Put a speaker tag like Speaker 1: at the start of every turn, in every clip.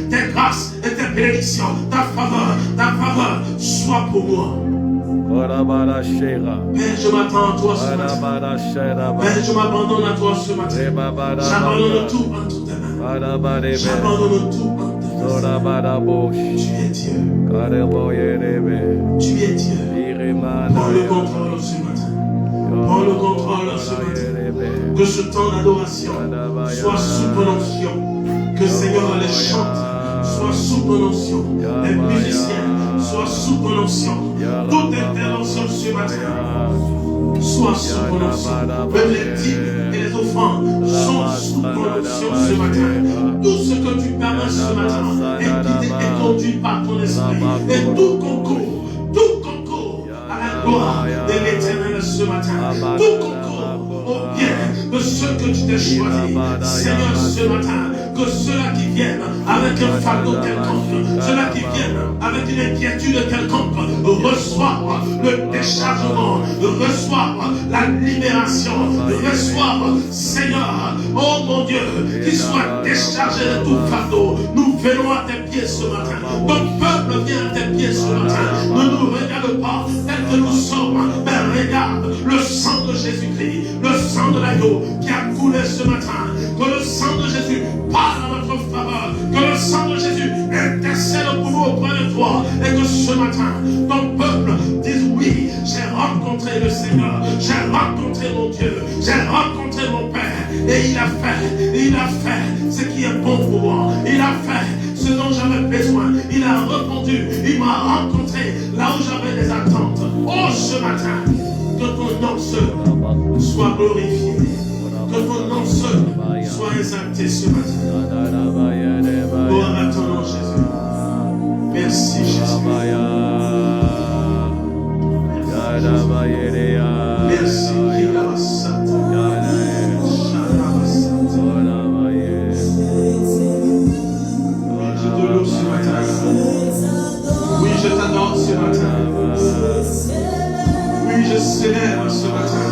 Speaker 1: tes grâces et tes bénédictions, ta faveur, soit pour moi. Père, je m'attends à toi ce matin. Père, je m'abandonne à toi ce matin. J'abandonne tout entre tes mains. J'abandonne tout entre tes mains. Tu es Dieu. Tu es Dieu. Prends le contrôle ce matin. Prends le contrôle ce matin. Que ce temps d'adoration soit sous ton onction. Que Seigneur les chante soit sous ton onction. Les musiciens soient sous ton onction. Toute intervention ce matin soit sous ton onction. Même les dîmes et les offrandes sont sous ton onction ce matin. Tout ce que tu permets ce matin est guidé et conduit par ton esprit. Et tout concourt à la gloire de l'Éternel ce matin. Tout concourt au bien de ceux que tu t'es choisi. Seigneur, ce matin, que ceux-là qui viennent avec un fardeau quelconque, ceux-là qui viennent avec une inquiétude quelconque, reçoivent le déchargement, reçoivent la libération, reçoivent, Seigneur, oh mon Dieu, qu'ils soient déchargés de tout fardeau. Nous venons à tes pieds ce matin. Ton peuple vient à tes pieds ce matin. Ne nous regarde pas tel que nous sommes, mais regarde le sang de Jésus-Christ, le sang de l'agneau qui a coulé ce matin. Que le sang de Jésus parle à notre faveur. Que le sang de Jésus intercède pour nous auprès de toi. Et que ce matin, ton peuple dise oui, j'ai rencontré le Seigneur. J'ai rencontré mon Dieu. J'ai rencontré mon Père. Et il a fait ce qui est bon pour moi. Il a fait ce dont j'avais besoin. Il a répondu. Il m'a rencontré là où j'avais des attentes. Oh, ce matin, que ton nom seul soit glorifié. Que ton nom seul soit exalté ce matin. Gloire à ton nom, Jésus. Merci, Jésus. Merci, je te loue ce matin. Oui, je t'adore ce matin. Oui, je célèbre ce matin.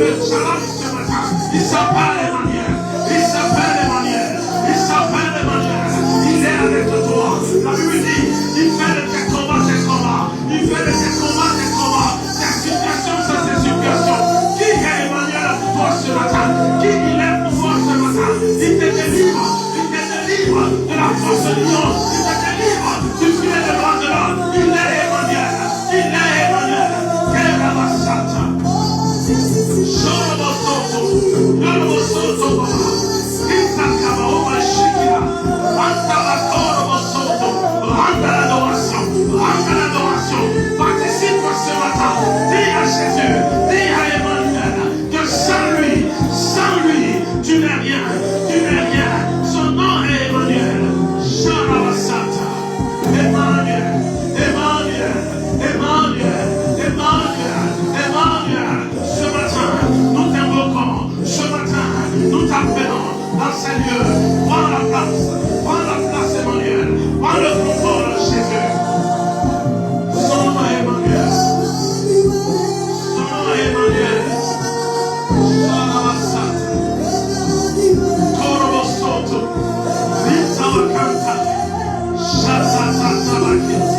Speaker 1: le challenge ce matin. Il s'appelle Emmanuel. Il s'appelle Emmanuel. Il s'appelle Emmanuel. Il est avec toi. La Bible dit, il fait de tes combats tes combats. Il fait de tes combats tes combats. Tes situations sont tes situations. Qui est Emmanuel pour toi ce matin? Qui il est pour toi ce matin? Il te délivre. Il te délivre de la force de Dieu. Il te délivre du filet de bras de l'homme. Il est Emmanuel. Il est Emmanuel. Quelle est la sata? Participe ce matin. Dis à Jésus, dis à Emmanuel que sans lui, tu n'es rien, tu n'es rien. Son nom est Emmanuel. Sharabasata. Emmanuel, Emmanuel, Emmanuel, Emmanuel, Emmanuel. Ce matin, nous t'invoquons. Ce matin, nous t'appelons dans ces lieux. Prends la place, Emmanuel. Prends le contrôle, Jésus. Son nom est Emmanuel. Son nom est Emmanuel. Shalabasata. Korobosoto. Vitawakanta. Shatatabakit.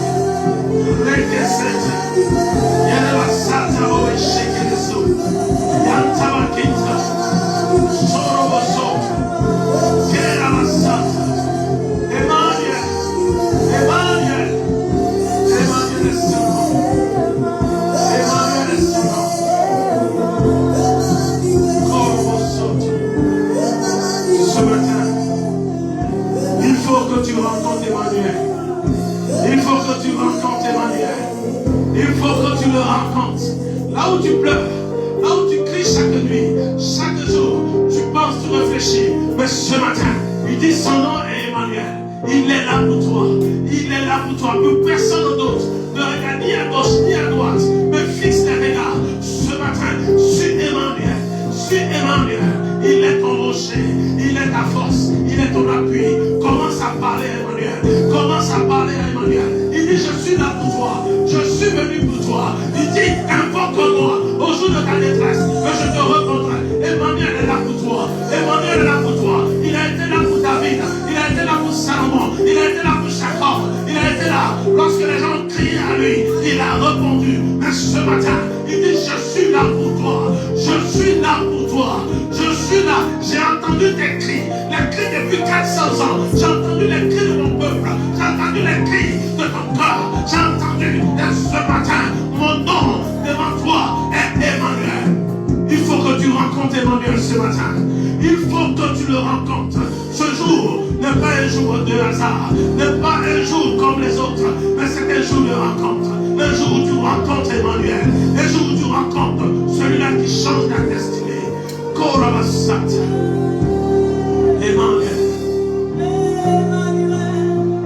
Speaker 1: Rekesete. Yelabasata owe shekereso. Yantabakita. Sorobosoto. Kerabasata. Emmanuel. Emmanuel. Emmanuel est son nom. Emmanuel est son nom. Korobosoto. Ce matin, il faut que tu rencontres Emmanuel. Il faut que tu rencontres Emmanuel. Il faut que tu le rencontres. Là où tu pleures, là où tu cries chaque nuit, chaque jour, tu penses, tu réfléchis. Mais ce matin, il dit son nom est Emmanuel. Il est là pour toi. Il est là pour toi. Que personne d'autre ne regarde ni à gauche ni à droite, mais fixe les regards. Ce matin, sur Emmanuel. Sur Emmanuel. Il est ton rocher. Il est ta force. Il est ton appui. Commence à parler à Emmanuel. Commence à parler à Emmanuel. Il dit, je suis là pour toi. Je suis venu pour toi. Il dit, invoque-moi au jour de ta détresse, que je te répondrai. Emmanuel est là pour toi. Emmanuel est là pour toi. Il a été là pour David. Il a été là pour Salomon. Il a été là pour Jacob. Il a été là lorsque les gens criaient à lui. Il a répondu. Mais ce matin, il dit, je suis là pour toi. Je suis là pour toi. Je suis là. J'ai entendu tes cris. Les cris depuis 400 ans. J'ai entendu les cris de mon peuple. J'ai entendu les cris de ton cœur. J'ai entendu. Et ce matin, mon nom devant toi est Emmanuel. Il faut que tu rencontres Emmanuel ce matin. Il faut que tu le rencontres. Ce jour n'est pas un jour de hasard. N'est pas un jour comme les autres. Mais c'est un jour de rencontre. Un jour où tu rencontres Emmanuel. Un jour où tu rencontres celui-là qui change ta destinée. Korabasata. Emmanuel.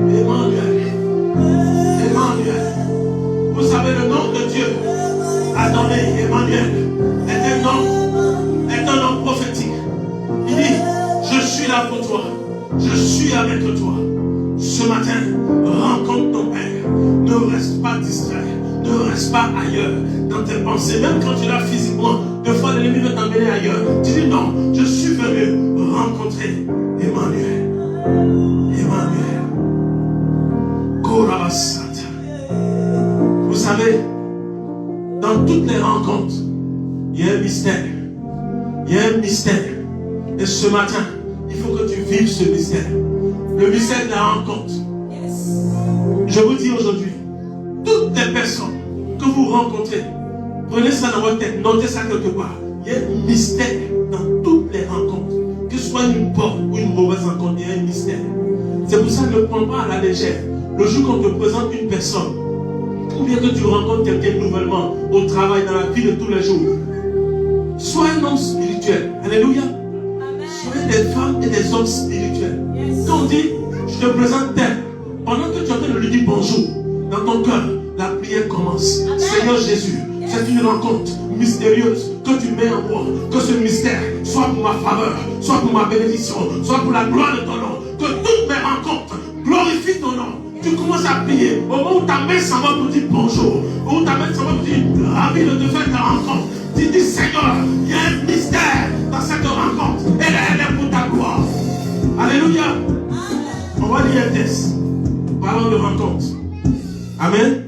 Speaker 1: Emmanuel. Emmanuel. Vous savez, le nom de Dieu a donné Emmanuel est un nom prophétique. Il dit, je suis là pour toi. Je suis avec toi. Ce matin, rencontre ton Père. Ne reste pas distrait. Ne reste pas ailleurs dans tes pensées. Même quand tu l'as physiquement, des fois l'ennemi veut t'emmener ailleurs. Tu dis non, je suis venu rencontrer Emmanuel. Emmanuel. Korabasata. Vous savez, dans toutes les rencontres, il y a un mystère. Il y a un mystère. Et ce matin, il faut que tu vives ce mystère. Le mystère de la rencontre. Je vous dis aujourd'hui, toutes les personnes que vous rencontrez, prenez ça dans votre tête, notez ça quelque part. Il y a un mystère dans toutes les rencontres. Que ce soit une bonne ou une mauvaise rencontre, il y a un mystère. C'est pour ça que ne prends pas à la légère. Le jour qu'on te présente une personne, ou bien que tu rencontres quelqu'un nouvellement au travail, dans la vie de tous les jours, sois un homme spirituel. Alléluia. Soyez des femmes et des hommes spirituels. Quand on dit, je te présente tel, pendant que tu es en train de lui dire bonjour, dans ton cœur, la prière commence. Amen. Seigneur Jésus, c'est une rencontre mystérieuse que tu mets en moi. Que ce mystère soit pour ma faveur, soit pour ma bénédiction, soit pour la gloire de ton nom. Que toutes mes rencontres glorifient ton nom. Tu commences à prier. Au moment où ta main s'en va pour dire bonjour, où ta main s'en va pour dire ravi de te faire ta rencontre. Tu dis Seigneur, il y a un jeunesse. Parlons de rencontre. Amen.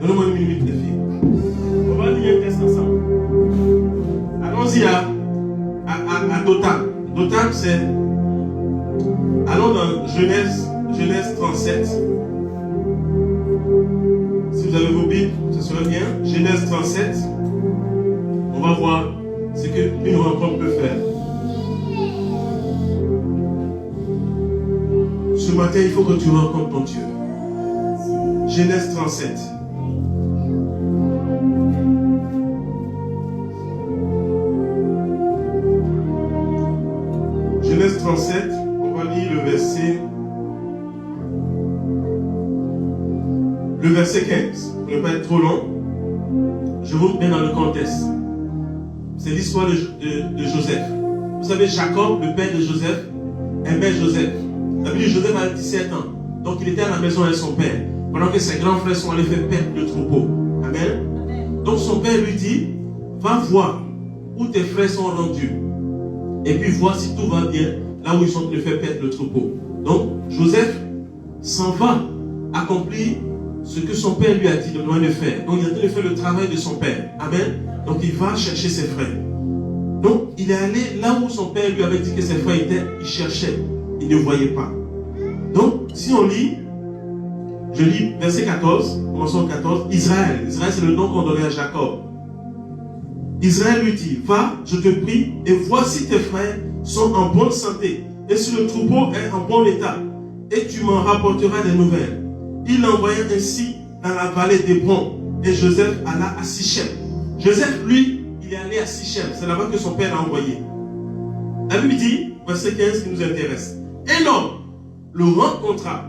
Speaker 1: Donnez-moi une minute, les filles. On va lire un texte ensemble. Allons-y à Dothan. Dothan, c'est... Allons dans Genèse 37. Si vous avez vos Bibles, ce serait bien. Genèse 37. On va voir ce qu'une rencontre peut faire. Ce matin, il faut que tu rencontres ton Dieu. Genèse 37. Genèse 37, on va lire le verset 15. Pour ne pas être trop long, je vous mets dans le contexte. C'est l'histoire de Joseph. Vous savez, Jacob, le père de Joseph, aimait Joseph. La Bible dit Joseph avait 17 ans. Donc il était à la maison avec son père. Pendant que ses grands frères sont allés faire perdre le troupeau. Amen. Donc son père lui dit, va voir où tes frères sont rendus. Et puis voir si tout va bien là où ils sont de faire perdre le troupeau. Donc Joseph s'en va accomplir ce que son père lui a dit de loin de faire. Donc il a de faire le travail de son père. Amen. Donc il va chercher ses frères. Donc il est allé là où son père lui avait dit que ses frères étaient. Il cherchait. Il ne voyait pas. Donc si on lit, je lis verset 14, commençons 14. Israël c'est le nom qu'on donnait à Jacob. Israël lui dit, va, je te prie, et vois si tes frères sont en bonne santé, et si le troupeau est en bon état, et tu m'en rapporteras des nouvelles. Il l'envoya ainsi dans la vallée d'Hébron, et Joseph alla à Sichem. Joseph, lui, il est allé à Sichem, c'est là-bas que son père l'a envoyé. La Bible dit, verset 15 qui nous intéresse. Un homme le rencontra,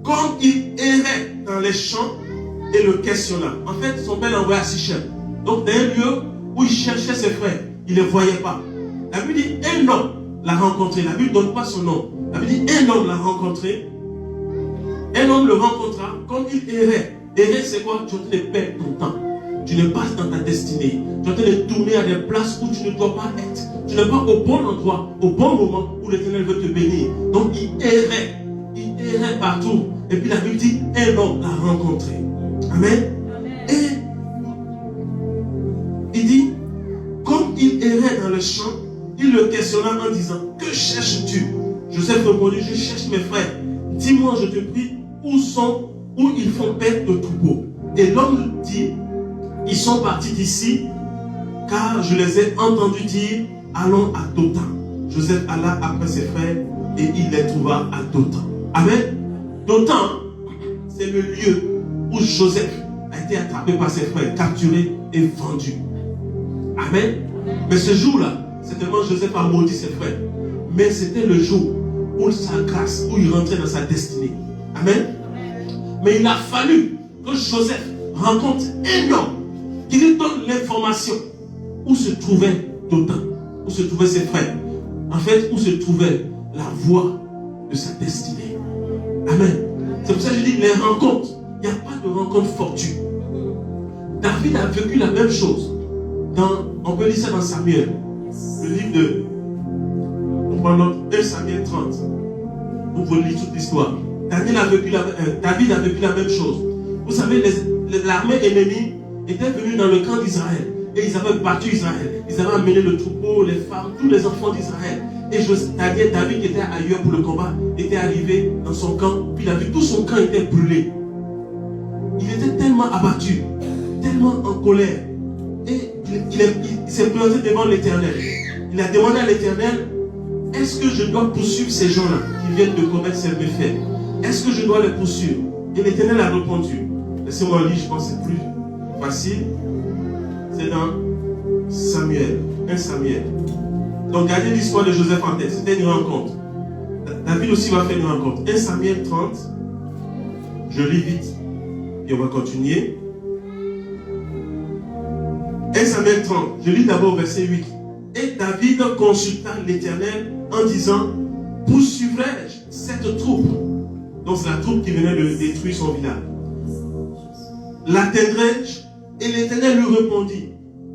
Speaker 1: comme il errait dans les champs, et le questionna. En fait, son père l'a envoyé à Sichem. Donc, dans un lieu où il cherchait ses frères, il ne les voyait pas. La Bible dit, un homme l'a rencontré. La Bible ne donne pas son nom. La Bible dit, un homme l'a rencontré. Un homme le rencontra comme il errait. Errer, c'est quoi? Tu es en train de perdre ton temps. Tu n'es pas dans ta destinée. Tu es en train de tourner à des places où tu ne dois pas être. Tu n'es pas au bon endroit, au bon moment où l'Éternel veut te bénir. Donc il errait. Il errait partout. Et puis la Bible dit, un homme l'a rencontré. Amen. Et il dit, comme il errait dans le champ, il le questionna en disant, que cherches-tu? Joseph répondit, je cherche mes frères. Dis-moi, je te prie, où ils font perdre le troupeau. Et l'homme dit, ils sont partis d'ici, car je les ai entendus dire, allons à Dothan. Joseph alla après ses frères et il les trouva à Dothan. Amen. Dothan, c'est le lieu où Joseph a été attrapé par ses frères, capturé et vendu. Amen. Mais ce jour-là, c'est tellement Joseph a maudit ses frères. Mais c'était le jour où sa grâce, où il rentrait dans sa destinée. Amen. Mais il a fallu que Joseph rencontre un homme qui lui donne l'information où se trouvait Dothan, où se trouvaient ses frères. En fait, où se trouvait la voie de sa destinée. Amen. C'est pour ça que je dis les rencontres. Il n'y a pas de rencontre fortuite. David a vécu la même chose. On peut lire ça dans Samuel. Le livre de... On prend notre 1 Samuel 30. Vous pouvez lire toute l'histoire. David a vécu la même chose. Vous savez, l'armée ennemie était venue dans le camp d'Israël. Et ils avaient battu Israël. Ils avaient amené le troupeau, les femmes, tous les enfants d'Israël. Et David qui était ailleurs pour le combat, était arrivé dans son camp. Puis il a vu tout son camp était brûlé. Il était tellement abattu, tellement en colère. Et il s'est planté devant l'Éternel. Il a demandé à l'Éternel, est-ce que je dois poursuivre ces gens-là qui viennent de commettre ces méfaits? Est-ce que je dois les poursuivre? Et l'Éternel a répondu. Laissez-moi lire, je pense que c'est plus facile. C'est dans Samuel, 1 Samuel. Donc gardez l'histoire de Joseph en tête. C'était une rencontre. David aussi va faire une rencontre. 1 Samuel 30. Je lis vite. Et on va continuer. 1 Samuel 30. Je lis d'abord verset 8. Et David consulta l'Éternel en disant, poursuivrai-je cette troupe? Donc c'est la troupe qui venait de détruire son village. L'atteindrai-je? Et l'Éternel lui répondit,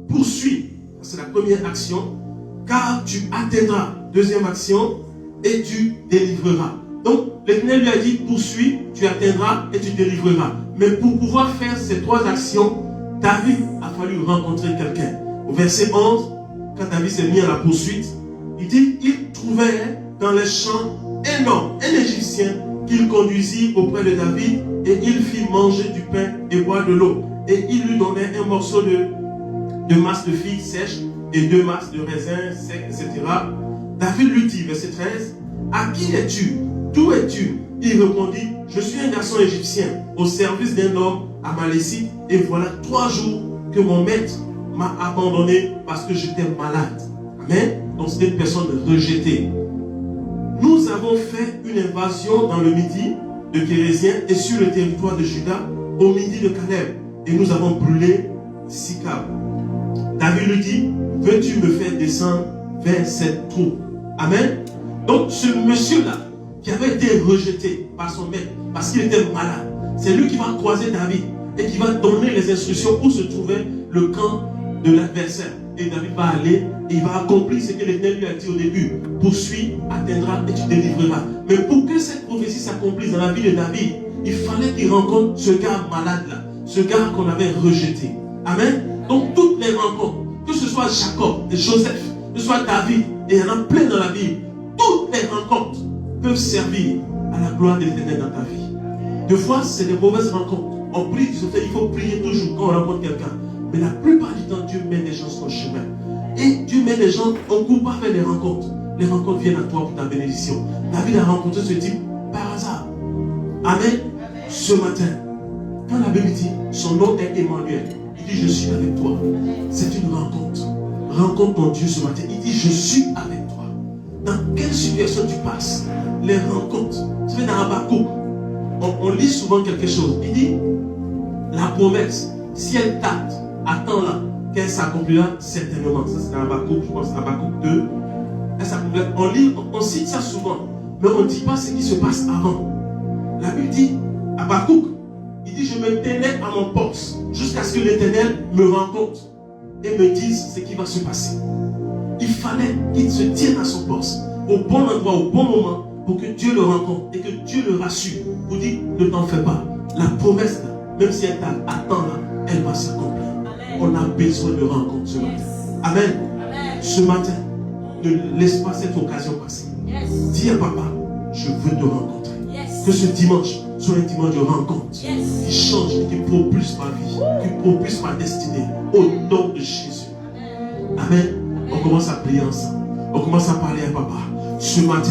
Speaker 1: poursuis. C'est la première action. Car tu atteindras. Deuxième action. Et tu délivreras. Donc l'Éternel lui a dit, poursuis, tu atteindras et tu délivreras. Mais pour pouvoir faire ces 3 actions, David a fallu rencontrer quelqu'un. Au verset 11, quand David s'est mis à la poursuite, il dit, il trouvait dans les champs un homme, un Égyptien, qu'il conduisit auprès de David, et il fit manger du pain et boire de l'eau. Et il lui donnait un morceau de masse de figues sèches et 2 masses de raisins secs, etc. David lui dit, verset 13, à qui es-tu? D'où es-tu? Il répondit, je suis un garçon égyptien au service d'un homme amalécite, et voilà 3 jours que mon maître m'a abandonné parce que j'étais malade. Amen. Donc c'était une personne rejetée. Nous avons fait une invasion dans le midi de Kérésiens et sur le territoire de Juda au midi de Caleb, et nous avons brûlé Sicab. David lui dit, veux-tu me faire descendre vers cette troupe? Amen. Donc ce monsieur-là, qui avait été rejeté par son maître parce qu'il était malade, c'est lui qui va croiser David et qui va donner les instructions où se trouvait le camp de l'adversaire. Et David va aller et il va accomplir ce que l'Éternel lui a dit au début. Poursuis, atteindras et tu délivreras. Mais pour que cette prophétie s'accomplisse dans la vie de David, il fallait qu'il rencontre ce gars malade-là, ce gars qu'on avait rejeté. Amen. Donc toutes les rencontres, que ce soit Jacob et Joseph, que ce soit David, et il y en a plein dans la Bible, toutes les rencontres peuvent servir à la gloire de l'Éternel dans ta vie. Deux fois, c'est des mauvaises rencontres. On prie, il faut prier toujours quand on rencontre quelqu'un. Mais la plupart du temps, Dieu met des gens sur le chemin. Et Dieu met des gens, on ne court pas vers les rencontres. Les rencontres viennent à toi pour ta bénédiction. David a rencontré ce type par hasard. Amen. Ce matin, quand la Bible dit, son nom est Emmanuel, il dit, je suis avec toi. C'est une rencontre. Rencontre ton Dieu ce matin. Il dit, je suis avec toi. Dans quelle situation tu passes? Les rencontres. Tu sais, dans Habakkuk, on lit souvent quelque chose. Il dit, la promesse, si elle tarde, attends-la, qu'elle s'accomplira certainement. Ça c'est dans Habakkuk, je pense, Habakkuk 2. Elle s'accomplira. On cite ça souvent, mais on ne dit pas ce qui se passe avant. La Bible dit, Habakkuk, il dit, je me tenais à mon poste jusqu'à ce que l'Éternel me rencontre et me dise ce qui va se passer. Il fallait qu'il se tienne à son poste, au bon endroit, au bon moment, pour que Dieu le rencontre et que Dieu le rassure. Vous dites, ne t'en fais pas. La promesse, là, même si elle t'attend là, elle va s'accomplir. On a besoin de rencontre ce matin. Amen. Ce matin, ne laisse pas cette occasion passer. Dis à papa, je veux te rencontrer. Que ce dimanche soit un dimanche de rencontre qui change et qui propulse ma vie, qui propulse ma destinée au nom de Jésus. Amen. On commence à prier ensemble. On commence à parler à papa. Ce matin,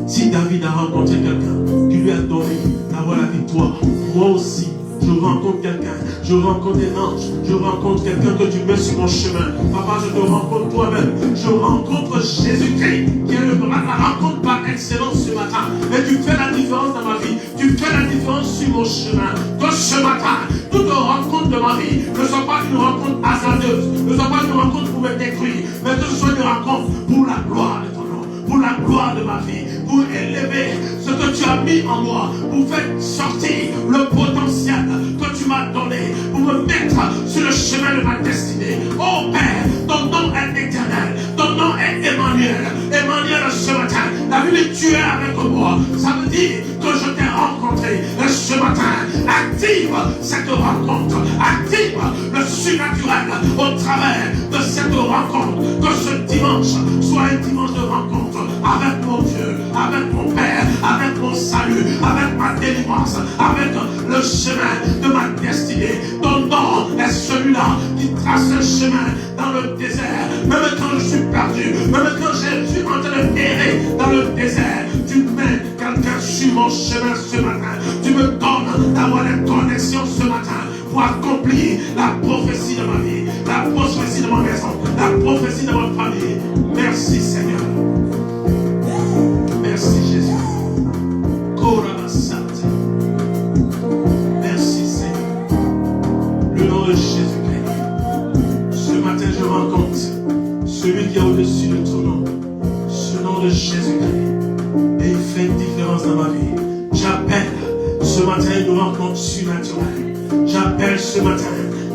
Speaker 1: si David a rencontré quelqu'un qui lui a donné d'avoir la victoire, moi aussi, je rencontre quelqu'un, je rencontre un ange, je rencontre quelqu'un que tu mets sur mon chemin. Papa, je te rencontre toi-même. Je rencontre Jésus-Christ qui est la rencontre par excellence ce matin. Et tu fais la différence dans ma vie. Tu fais la différence sur mon chemin. Que ce matin, toute rencontre de ma vie ne soit pas une rencontre hasardeuse, ne soit pas une rencontre pour me détruire, mais que ce soit une rencontre pour la gloire de ton nom, pour la gloire de ma vie, pour élever ce que tu as mis en moi, pour faire sortir le potentiel que tu m'as donné, pour me mettre sur le chemin de ma destinée. Oh Père, ton nom est éternel, ton nom est Emmanuel. Emmanuel ce matin, la Bible dit tu es avec moi. Ça veut dire que je t'ai rencontré. Et ce matin, active cette rencontre, active le surnaturel au travers de cette rencontre. Que ce dimanche soit un dimanche de rencontre avec mon Dieu, avec mon Père, avec mon salut, avec ma délivrance, avec le chemin de ma destinée. Ton nom est celui-là qui trace un chemin dans le désert. Même quand je suis perdu, même quand je suis en train de errer dans le désert, tu mets quelqu'un sur mon chemin ce matin. Tu me donnes d'avoir des connexions ce matin pour accomplir la prophétie de ma vie, la prophétie de ma maison, la prophétie de ma famille. Merci Seigneur. Merci Jésus. Merci Seigneur. Le nom de Jésus-Christ. Ce matin je rencontre celui qui est au-dessus de ton nom. Ce nom de Jésus-Christ. Et il fait une différence dans ma vie. J'appelle ce matin une rencontre surnaturelle. J'appelle ce matin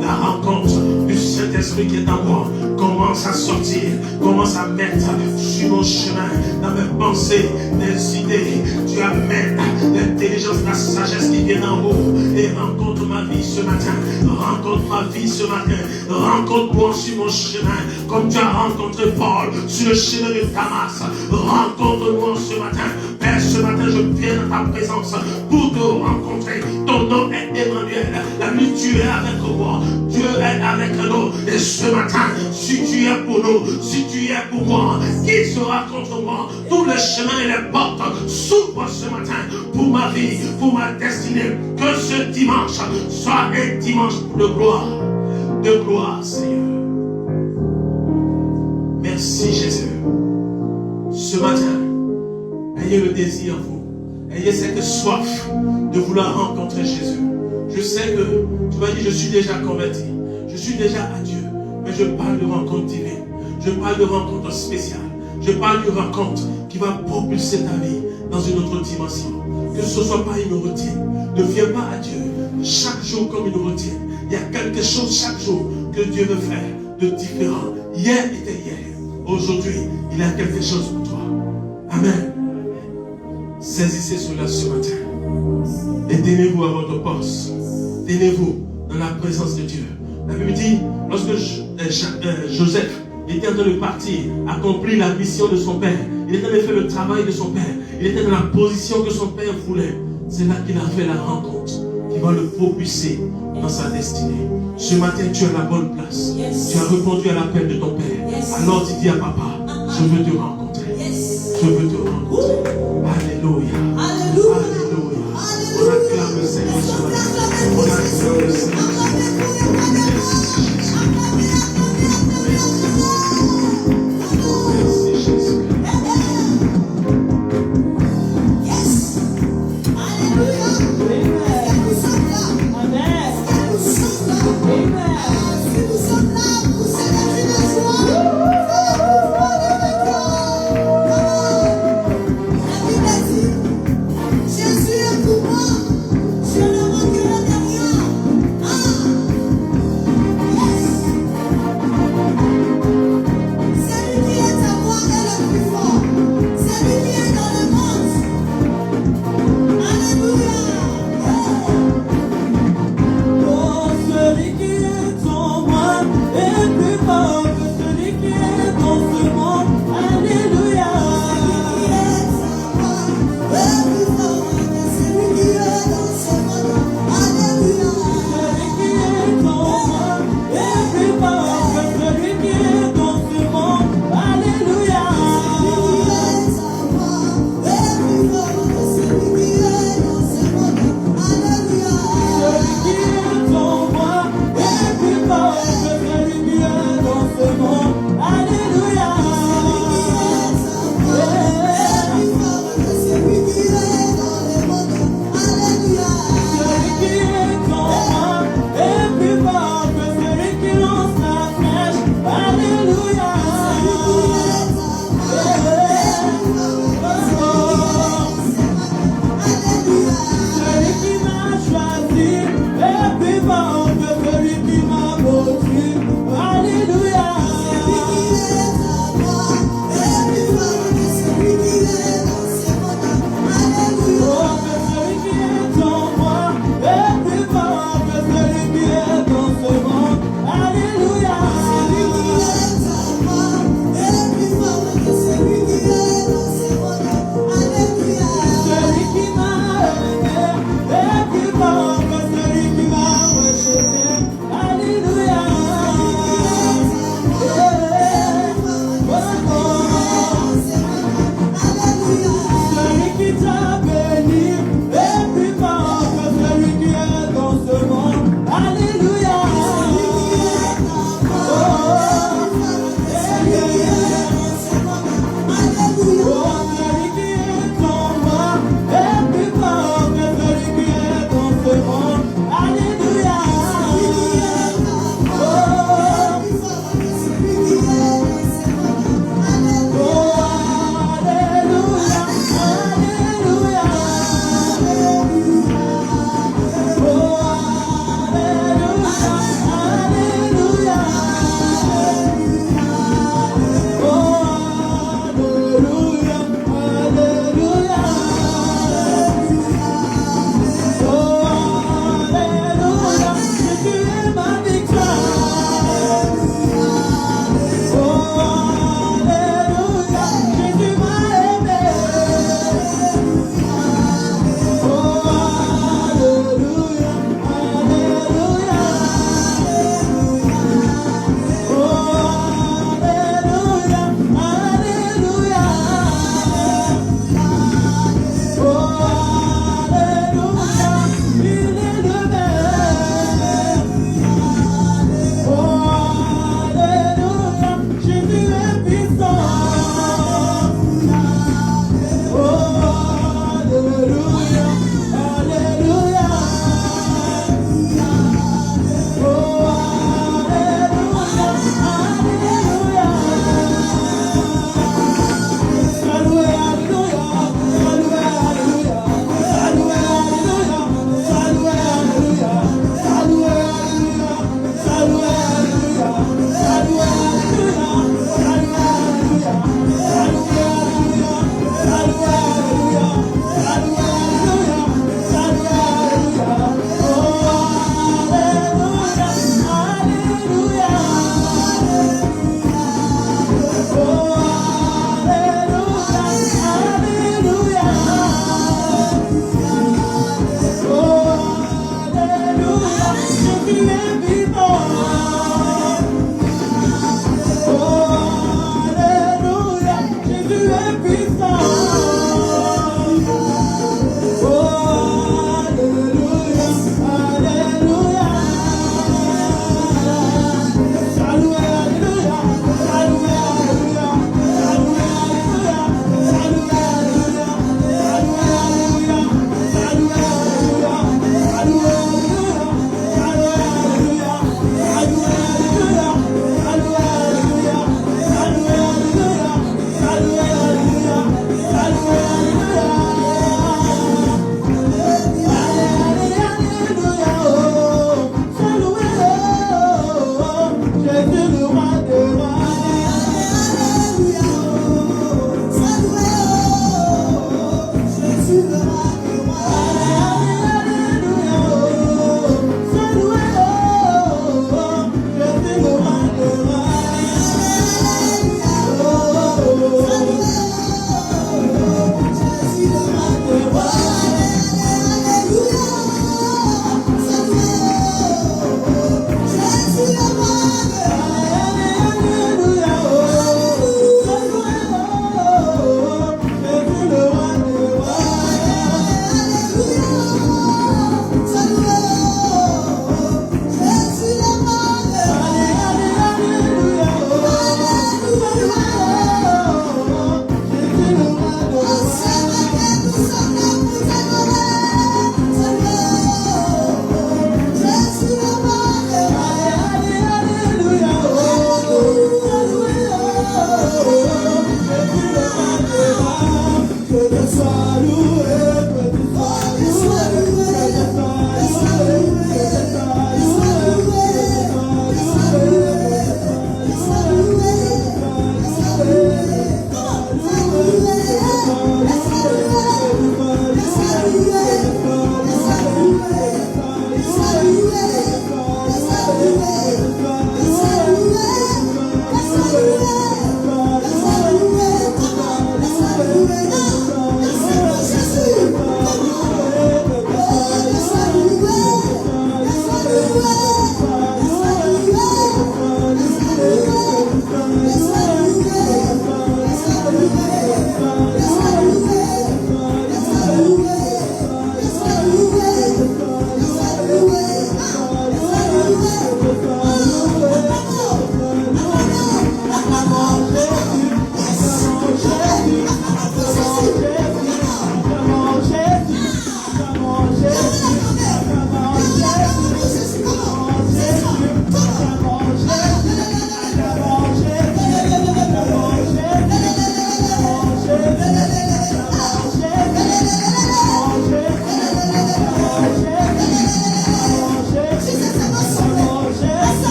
Speaker 1: la rencontre du Saint-Esprit qui est en moi. Commence à sortir commence à mettre sur mon chemin, dans mes pensées, des idées. Tu amènes l'intelligence, la sagesse qui vient en haut et rencontre ma vie ce matin. Rencontre ma vie ce matin. Rencontre-moi sur mon chemin, comme tu as rencontré Paul sur le chemin de Damas. Rencontre-moi ce matin. Père, ce matin, je viens dans ta présence pour te rencontrer. Ton nom est Emmanuel. La nuit, tu es avec moi. Dieu est avec nous. Et ce matin, si tu es pour nous, si tu es pour moi, qui sera contre moi? Tous les chemins et les portes s'ouvrent ce matin pour ma vie, pour ma destinée. Que ce dimanche soit un dimanche de gloire, Seigneur. Merci, Jésus. Ce matin, ayez le désir, vous. Ayez cette soif de vouloir rencontrer Jésus. Je sais que tu vas dire, je suis déjà converti. Je suis déjà à Dieu. Mais je parle de rencontre divine. Je parle de rencontre spéciale. Je parle de rencontre qui va propulser ta vie dans une autre dimension. Que ce ne soit pas une routine. Ne viens pas à Dieu chaque jour comme une routine. Il y a quelque chose chaque jour que Dieu veut faire de différent. Hier était hier. Aujourd'hui, il y a quelque chose pour toi. Amen. Saisissez cela ce matin. Et tenez-vous à votre poste. Tenez-vous dans la présence de Dieu. La Bible dit, lorsque Joseph était en train de partir, accomplir la mission de son père, il était en train de faire le travail de son père, il était dans la position que son père voulait. C'est là qu'il a fait la rencontre qui va le propulser dans sa destinée. Ce matin, tu es à la bonne place. Tu as répondu à l'appel de ton père. Alors tu dis à papa, je veux te rencontrer. Je veux te rencontrer. Alléluia. Alléluia. On acclame le Seigneur ce matin. On acclame le Seigneur ce matin. Merci Jésus.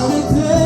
Speaker 2: Possible.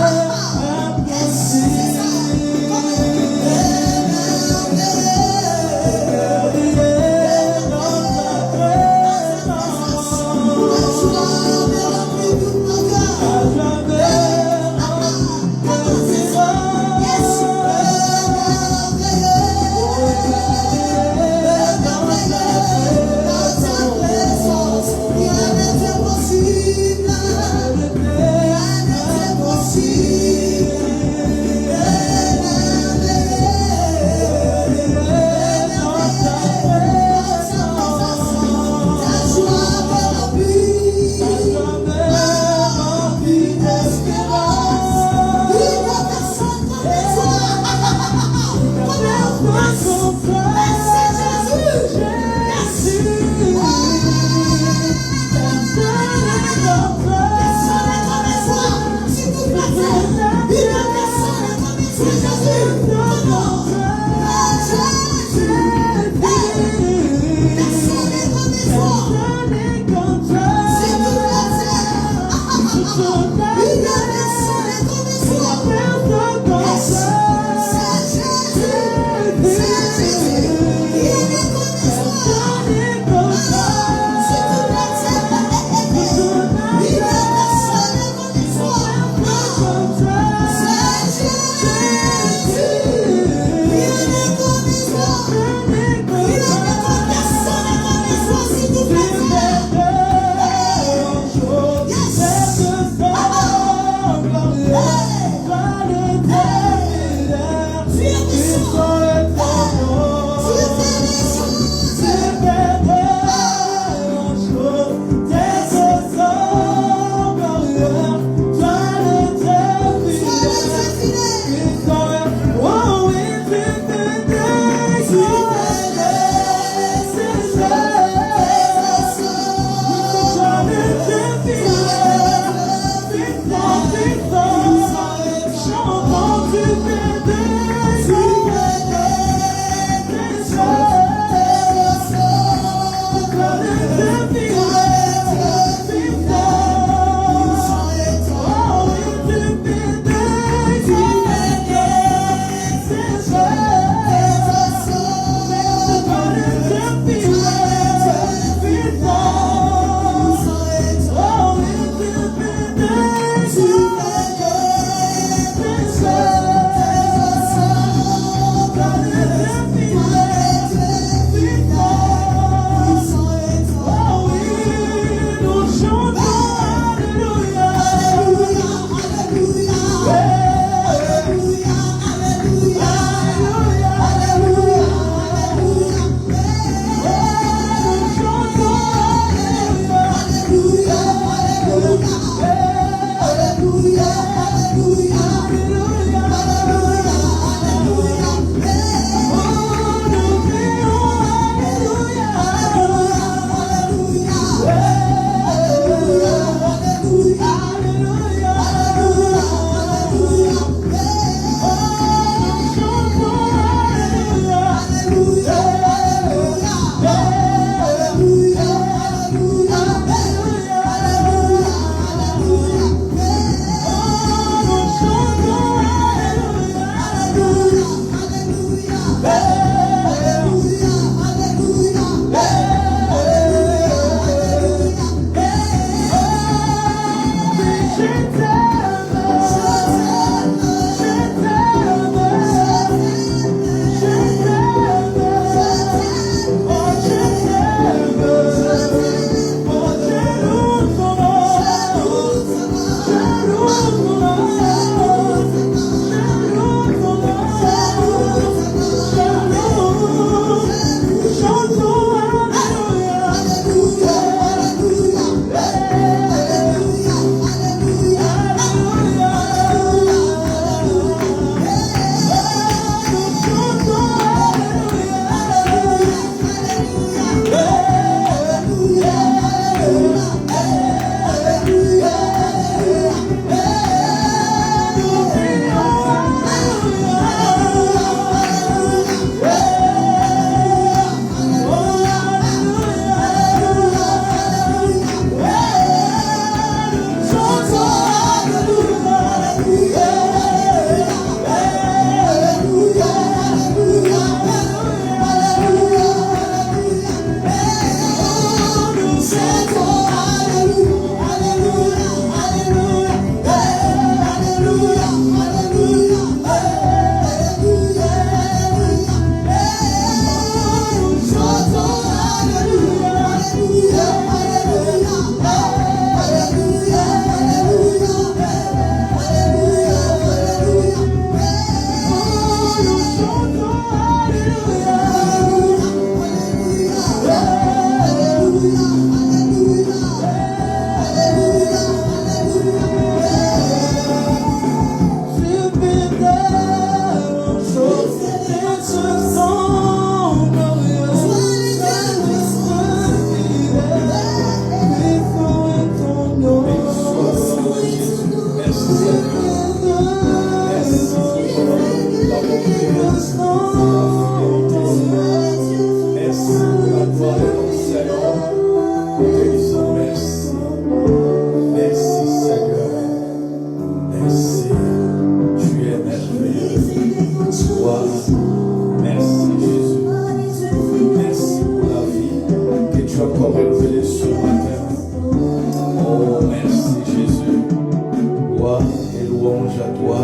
Speaker 2: louange à toi,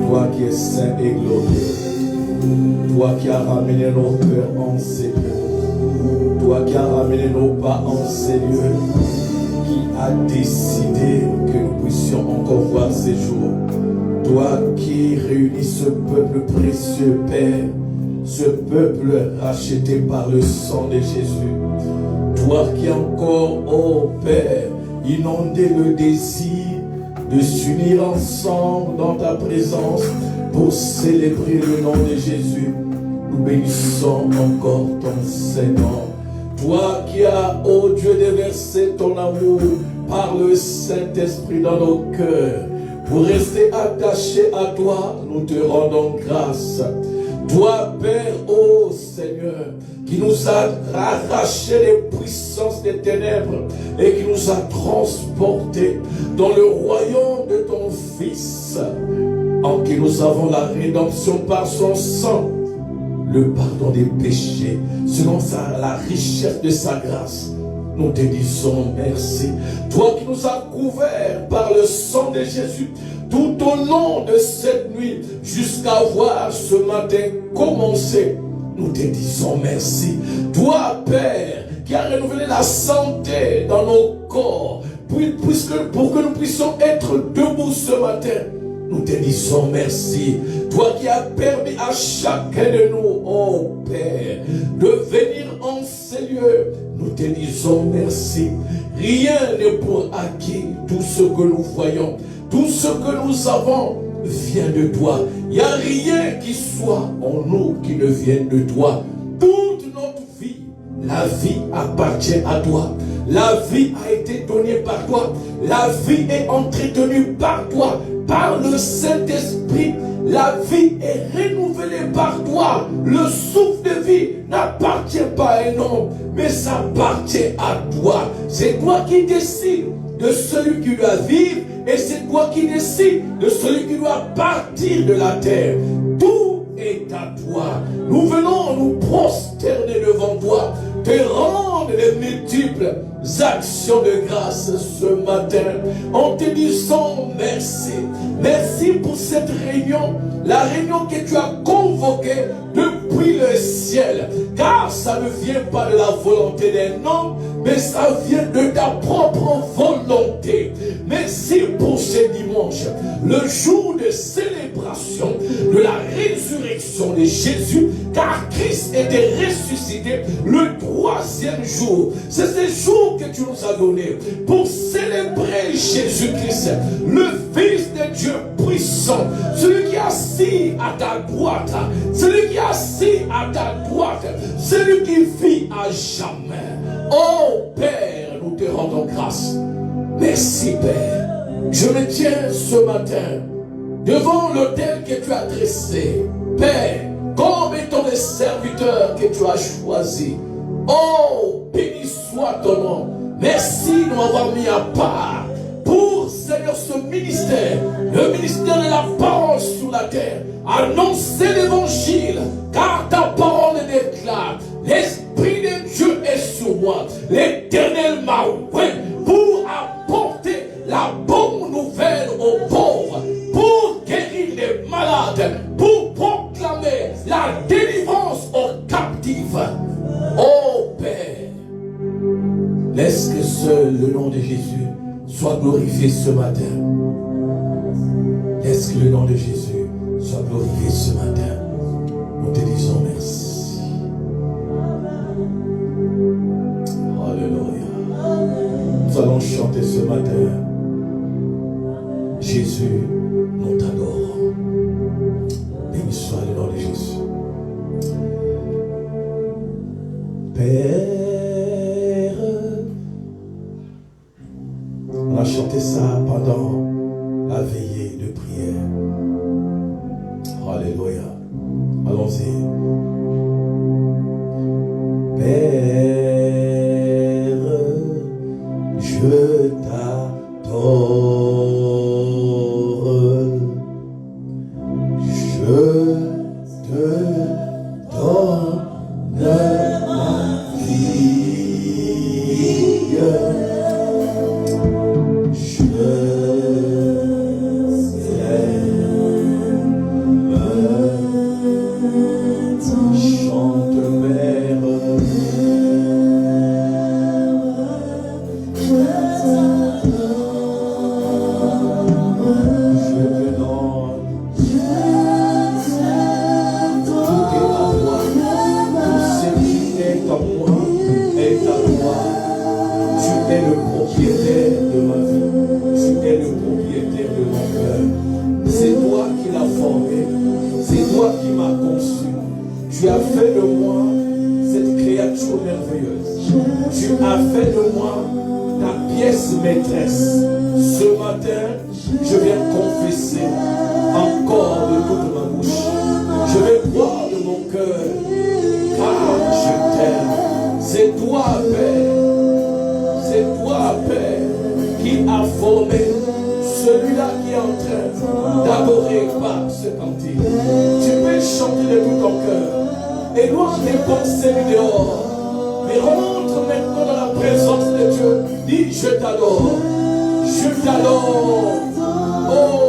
Speaker 2: toi qui es saint et glorieux, toi qui as ramené nos cœurs en ces lieux, toi qui as ramené nos pas en ces lieux, qui a décidé que nous puissions encore voir ces jours. Toi qui réunis ce peuple précieux, Père, ce peuple racheté par le sang de Jésus. Toi qui encore, ô Père, inondé le désir de s'unir ensemble dans ta présence pour célébrer le nom de Jésus. Nous bénissons encore ton Seigneur. Toi qui as, ô Dieu, déversé ton amour par le Saint-Esprit dans nos cœurs, pour rester attachés à toi, nous te rendons grâce. Toi, Père, ô Seigneur, qui nous a arraché les puissances des ténèbres et qui nous a transportés dans le royaume de ton Fils, en qui nous avons la rédemption par son sang, le pardon des péchés, selon la richesse de sa grâce. Nous te disons merci. Toi qui nous as couverts par le sang de Jésus, tout au long de cette nuit, jusqu'à voir ce matin commencer, nous te disons merci. Toi, Père, qui as renouvelé la santé dans nos corps, pour que nous puissions être debout ce matin, nous te disons merci. Toi qui as permis à chacun de nous, oh Père, de venir en ces lieux, nous te disons merci. Rien n'est pour acquis. Tout ce que nous voyons, tout ce que nous avons vient de toi. Il n'y a rien qui soit en nous qui ne vienne de toi. Toute notre vie, la vie appartient à toi. La vie a été donnée par toi. La vie est entretenue par toi. Par le Saint-Esprit, la vie est renouvelée par toi. Le souffle de vie n'appartient pas à un homme, mais ça appartient à toi. C'est toi qui décides de celui qui doit vivre et c'est toi qui décides de celui qui doit partir de la terre. Tout est à toi. Nous venons nous prosterner devant toi, te rendre les multiples actions de grâce ce matin en te disant merci. Merci pour cette réunion, la réunion que tu as convoquée depuis le ciel, car ça ne vient pas de la volonté d'un homme, mais ça vient de ta propre volonté. Merci pour ce dimanche, le jour de célébration de la résurrection de Jésus, car Christ était ressuscité le 3e jour. C'est ce jour que tu nous as donné pour célébrer Jésus-Christ, le Fils de Dieu puissant, celui qui est assis à ta droite, celui qui est assis à ta droite, celui qui vit à jamais. Oh Père, nous te rendons grâce. Merci Père. Je me tiens ce matin devant l'autel que tu as dressé, Père, comme étant les serviteurs que tu as choisis. Oh, béni soit ton nom. Merci de m'avoir mis à part pour, Seigneur, ce ministère, le ministère de la parole sur la terre, annoncer l'évangile, car ta parole déclare, l'Esprit de Dieu est sur moi, l'Éternel m'a oint pour apporter la bonne nouvelle aux pauvres, pour guérir les malades, pour proclamer la délivrance aux captifs. Oh Père, laisse que seul le nom de Jésus soit glorifié ce matin. Laisse que le nom de Jésus soit glorifié ce matin. Nous te disons merci. Alléluia. Nous allons chanter ce matin. Jésus, nous t'adorons. Béni soit le nom de Jésus. Père, on a chanté ça pendant la veillée de prière. Alléluia. Allons-y. Père, je t'adore. Je te donne ma vie. Je Tu as fait de moi cette créature merveilleuse. Tu as fait de moi ta pièce maîtresse. Ce matin, je viens confesser encore de toute ma bouche. Je vais boire de mon cœur, car je t'aime. C'est toi, Père. C'est toi, Père, qui a formé celui-là qui est en train d'adorer par ce cantique. Tu peux chanter de tout ton cœur. Et loin des pensées dehors. Mais rentre maintenant dans la présence de Dieu. Dis, je t'adore. Je t'adore. Oh,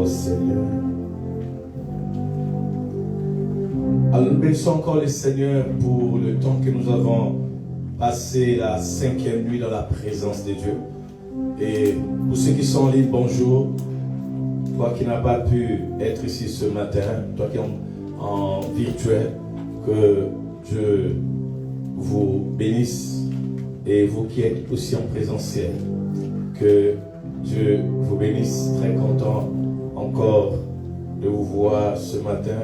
Speaker 2: Oh Seigneur. Alors nous bénissons encore le Seigneur pour le temps que nous avons passé la 5e nuit dans la présence de Dieu. Et pour ceux qui sont en ligne, bonjour. Toi qui n'as pas pu être ici ce matin, toi qui es en virtuel, que Dieu vous bénisse, et vous qui êtes aussi en présentiel, que Dieu vous bénisse. Très content encore de vous voir ce matin.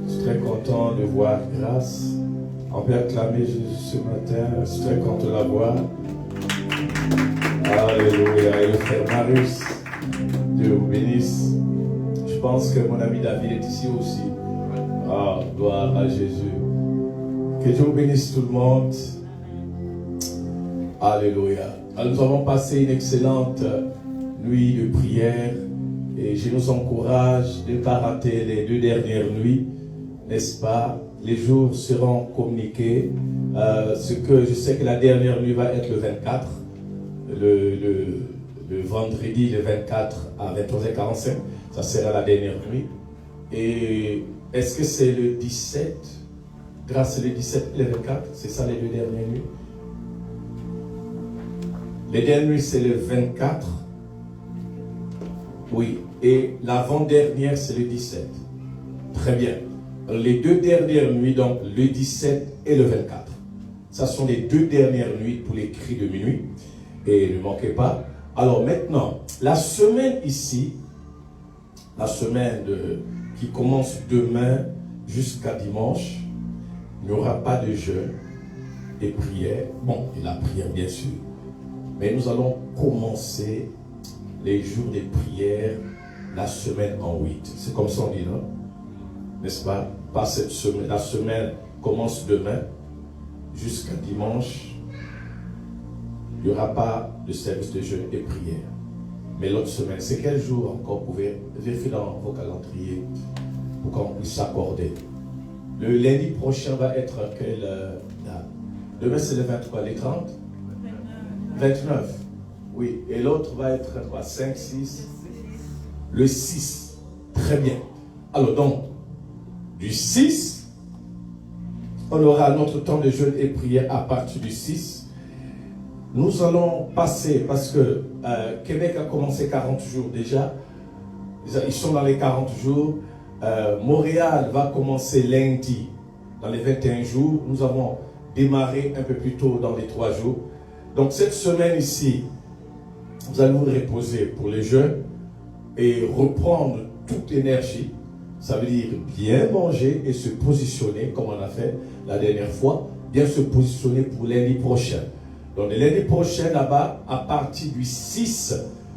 Speaker 2: Je suis très content de voir Grâce. On peut acclamer Jésus ce matin. Je suis très content de la voir. Alléluia. Et le frère Marius, Dieu vous bénisse. Je pense que mon ami David est ici aussi. Ah, gloire à Jésus. Que Dieu vous bénisse tout le monde. Alléluia. Alors, nous avons passé une excellente nuit de prière et je nous encourage de ne pas rater les 2 dernières nuits, n'est-ce pas? Les jours seront communiqués. Ce que je sais que la dernière nuit va être le 24, le vendredi le 24 à 23h45, ça sera la dernière nuit. Et est-ce que c'est le 17? Grâce c'est le 17 et le 24, c'est ça les 2 dernières nuits? Les dernières nuits c'est le 24, oui, et l'avant-dernière c'est le 17. Très bien. Les 2 dernières nuits, donc le 17 et le 24. Ça sont les 2 dernières nuits pour les cris de minuit. Et ne manquez pas. Alors maintenant, la semaine ici, la semaine qui commence demain jusqu'à dimanche, il n'y aura pas de jeûne et prière. Bon, et la prière bien sûr. Mais nous allons commencer les jours de prière la semaine en 8. C'est comme ça on dit, non? N'est-ce pas? Pas cette semaine. La semaine commence demain jusqu'à dimanche. Il n'y aura pas de service de jeûne et prière. Mais l'autre semaine, c'est quel jour encore? Vous pouvez vérifier dans vos calendriers pour qu'on puisse s'accorder. Le lundi prochain va être quelle date? Demain c'est le 23, les 30? 29. Oui. Et l'autre va être quoi? 5, 6? Le 6. Très bien. Alors donc, du 6, on aura notre temps de jeûne et prière à partir du 6. Nous allons passer, parce que Québec a commencé 40 jours déjà. Ils sont dans les 40 jours. Montréal va commencer lundi dans les 21 jours. Nous avons démarré un peu plus tôt dans les 3 jours. Donc cette semaine ici, vous allez vous reposer pour les jeûnes et reprendre toute énergie. Ça veut dire bien manger et se positionner comme on a fait la dernière fois. Bien se positionner pour lundi prochain. Donc le lundi prochain là-bas, à partir du 6,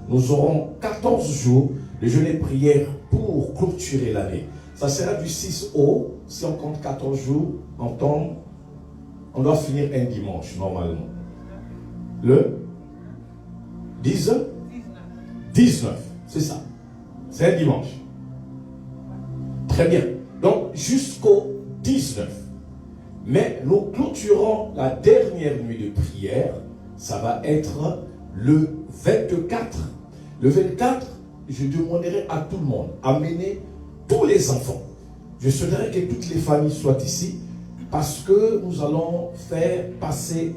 Speaker 2: nous aurons 14 jours de jeûne et prière pour clôturer l'année. Ça sera du 6 au, si on compte 14 jours, on doit finir un dimanche normalement. Le 19, c'est ça. C'est un dimanche. Très bien. Donc jusqu'au 19. Mais nous clôturons la dernière nuit de prière. Ça va être le 24. Le 24, je demanderai à tout le monde, amener tous les enfants. Je souhaiterais que toutes les familles soient ici parce que nous allons faire passer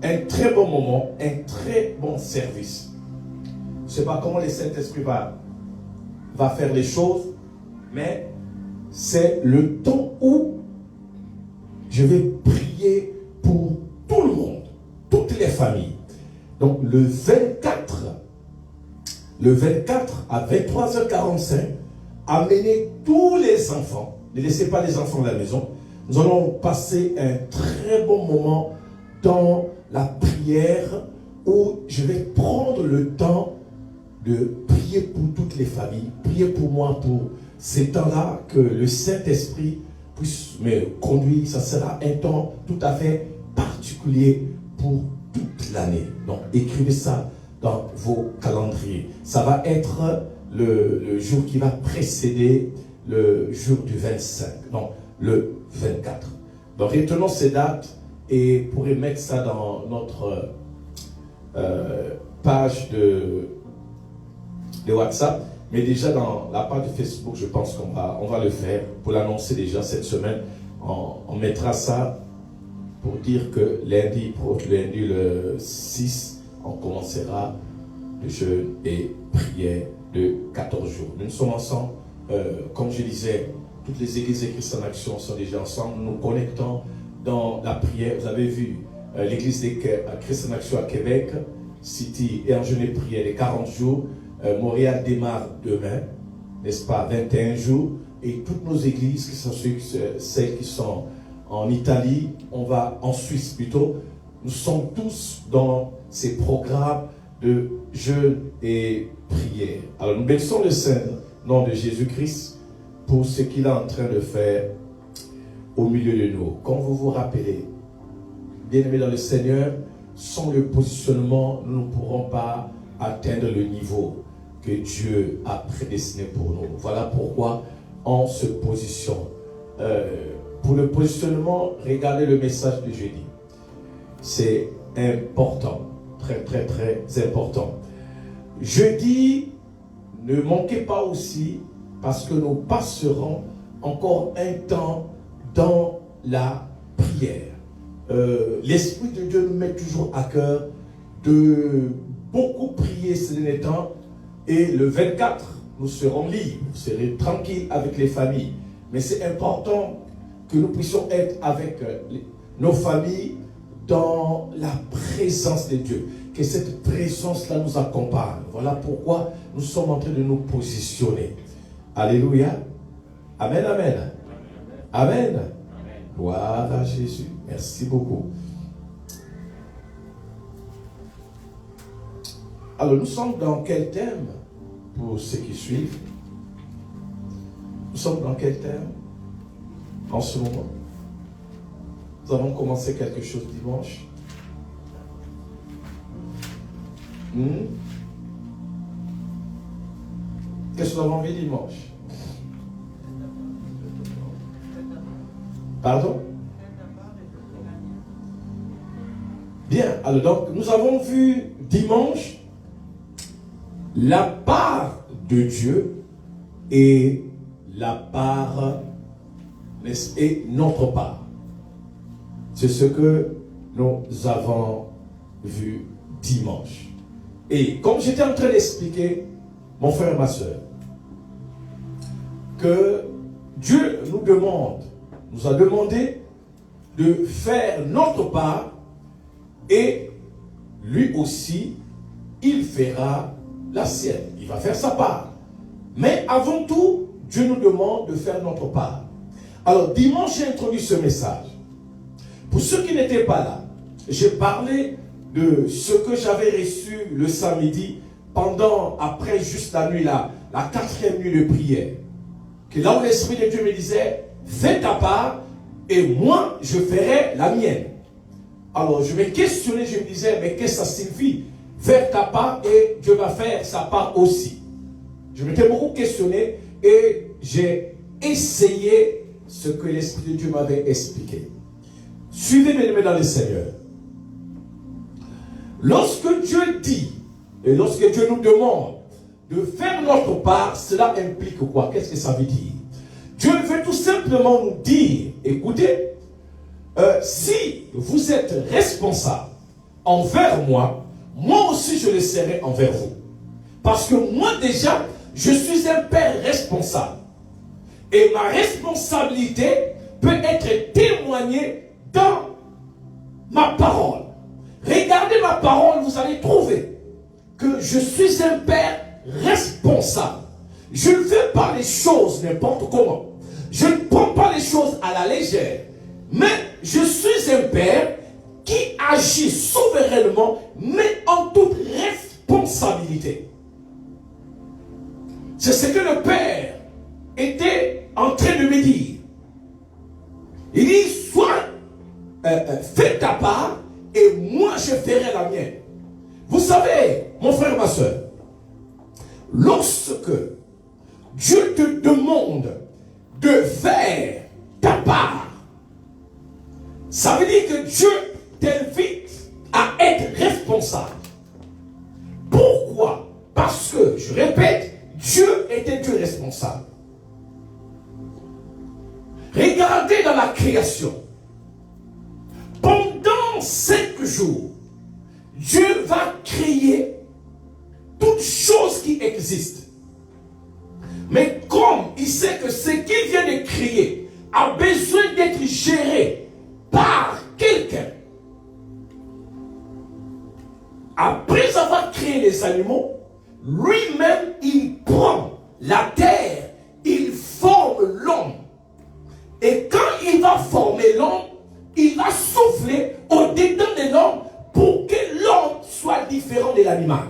Speaker 2: un très bon moment, un très bon service. Je ne sais pas comment le Saint-Esprit va faire les choses, mais c'est le temps où je vais prier pour tout le monde, toutes les familles. Donc le 24 à 23h45, amenez tous les enfants, ne laissez pas les enfants à la maison. Nous allons passer un très bon moment dans la prière où je vais prendre le temps de prier pour toutes les familles, prier pour moi, pour ces temps-là, que le Saint-Esprit puisse me conduire. Ça sera un temps tout à fait particulier pour toute l'année. Donc écrivez ça dans vos calendriers. Ça va être le jour qui va précéder le jour du 25, donc le 24. Donc retenons ces dates et vous pourrez mettre ça dans notre page de WhatsApp. Mais déjà dans la page de Facebook, je pense qu'on va le faire pour l'annoncer déjà cette semaine. On mettra ça pour dire que lundi le 6, on commencera le jeûne et prière de 14 jours. Nous sommes ensemble, comme je disais, toutes les églises et Christ en Action sont déjà ensemble, nous nous connectons dans la prière. Vous avez vu l'église des Christ en Action à Québec, City et en jeûne et prière de 40 jours. Montréal démarre demain, n'est-ce pas, 21 jours. Et toutes nos églises, qui sont celles qui sont en Italie, on va en Suisse plutôt, nous sommes tous dans ces programmes de jeûne et prière. Alors nous bénissons le Saint-Nom de Jésus-Christ pour ce qu'il est en train de faire au milieu de nous. Comme vous vous rappelez, bien-aimés dans le Seigneur, sans le positionnement, nous ne pourrons pas atteindre le niveau que Dieu a prédestiné pour nous. Voilà pourquoi on se positionne. Pour le positionnement, regardez le message de jeudi. C'est important, très très très important. Jeudi, ne manquez pas aussi, parce que nous passerons encore un temps dans la prière. L'Esprit de Dieu nous met toujours à cœur de beaucoup prier ces derniers temps. Et le 24, nous serons libres, vous serez tranquilles avec les familles. Mais c'est important que nous puissions être avec nos familles dans la présence de Dieu. Que cette présence-là nous accompagne. Voilà pourquoi nous sommes en train de nous positionner. Alléluia. Amen, amen. Amen. Gloire à Jésus. Merci beaucoup. Alors, nous sommes dans quel thème pour ceux qui suivent? Nous sommes dans quel thème en ce moment? Nous avons commencé quelque chose dimanche. Qu'est-ce que nous avons vu dimanche? Pardon? Bien, alors donc nous avons vu dimanche la part de Dieu et la part et notre part. C'est ce que nous avons vu dimanche. Et comme j'étais en train d'expliquer, mon frère et ma soeur, que Dieu nous a demandé de faire notre part et lui aussi, il fera la sienne. Il va faire sa part. Mais avant tout, Dieu nous demande de faire notre part. Alors, dimanche, j'ai introduit ce message. Pour ceux qui n'étaient pas là, j'ai parlé de ce que j'avais reçu le samedi après juste la nuit là, la 4e nuit de prière. Que là où l'Esprit de Dieu me disait, fais ta part et moi, je ferai la mienne. Alors, je me questionnais, je me disais, mais qu'est-ce que ça signifie? Faire ta part et Dieu va faire sa part aussi. Je m'étais beaucoup questionné et j'ai essayé ce que l'Esprit de Dieu m'avait expliqué. Suivez mes dans le Seigneur. Lorsque Dieu dit et lorsque Dieu nous demande de faire notre part, cela implique quoi? Qu'est-ce que ça veut dire? Dieu veut tout simplement nous dire, écoutez, si vous êtes responsable envers moi, moi aussi je le serai envers vous. Parce que moi déjà, je suis un père responsable. Et ma responsabilité peut être témoignée dans ma parole. Regardez ma parole, vous allez trouver que je suis un père responsable. Je ne fais pas les choses n'importe comment. Je ne prends pas les choses à la légère. Mais je suis un père qui agit souverainement, mais en toute responsabilité. C'est ce que le père était en train de me dire. Il dit, soit fais ta part et moi je ferai la mienne. Vous savez, mon frère, ma soeur, lorsque Dieu te demande de faire ta part, ça veut dire que Dieu t'invite à être responsable. Pourquoi? Parce que, je répète, Dieu responsable. Regardez dans la création. Pendant 5 jours, Dieu va créer toutes choses qui existent. Mais comme il sait que ce qu'il vient de créer a besoin d'être géré par quelqu'un, après avoir créé les animaux, lui-même, il prend la terre, il forme l'homme. Et quand il va former l'homme, il va souffler au-dedans de l'homme pour que l'homme soit différent de l'animal.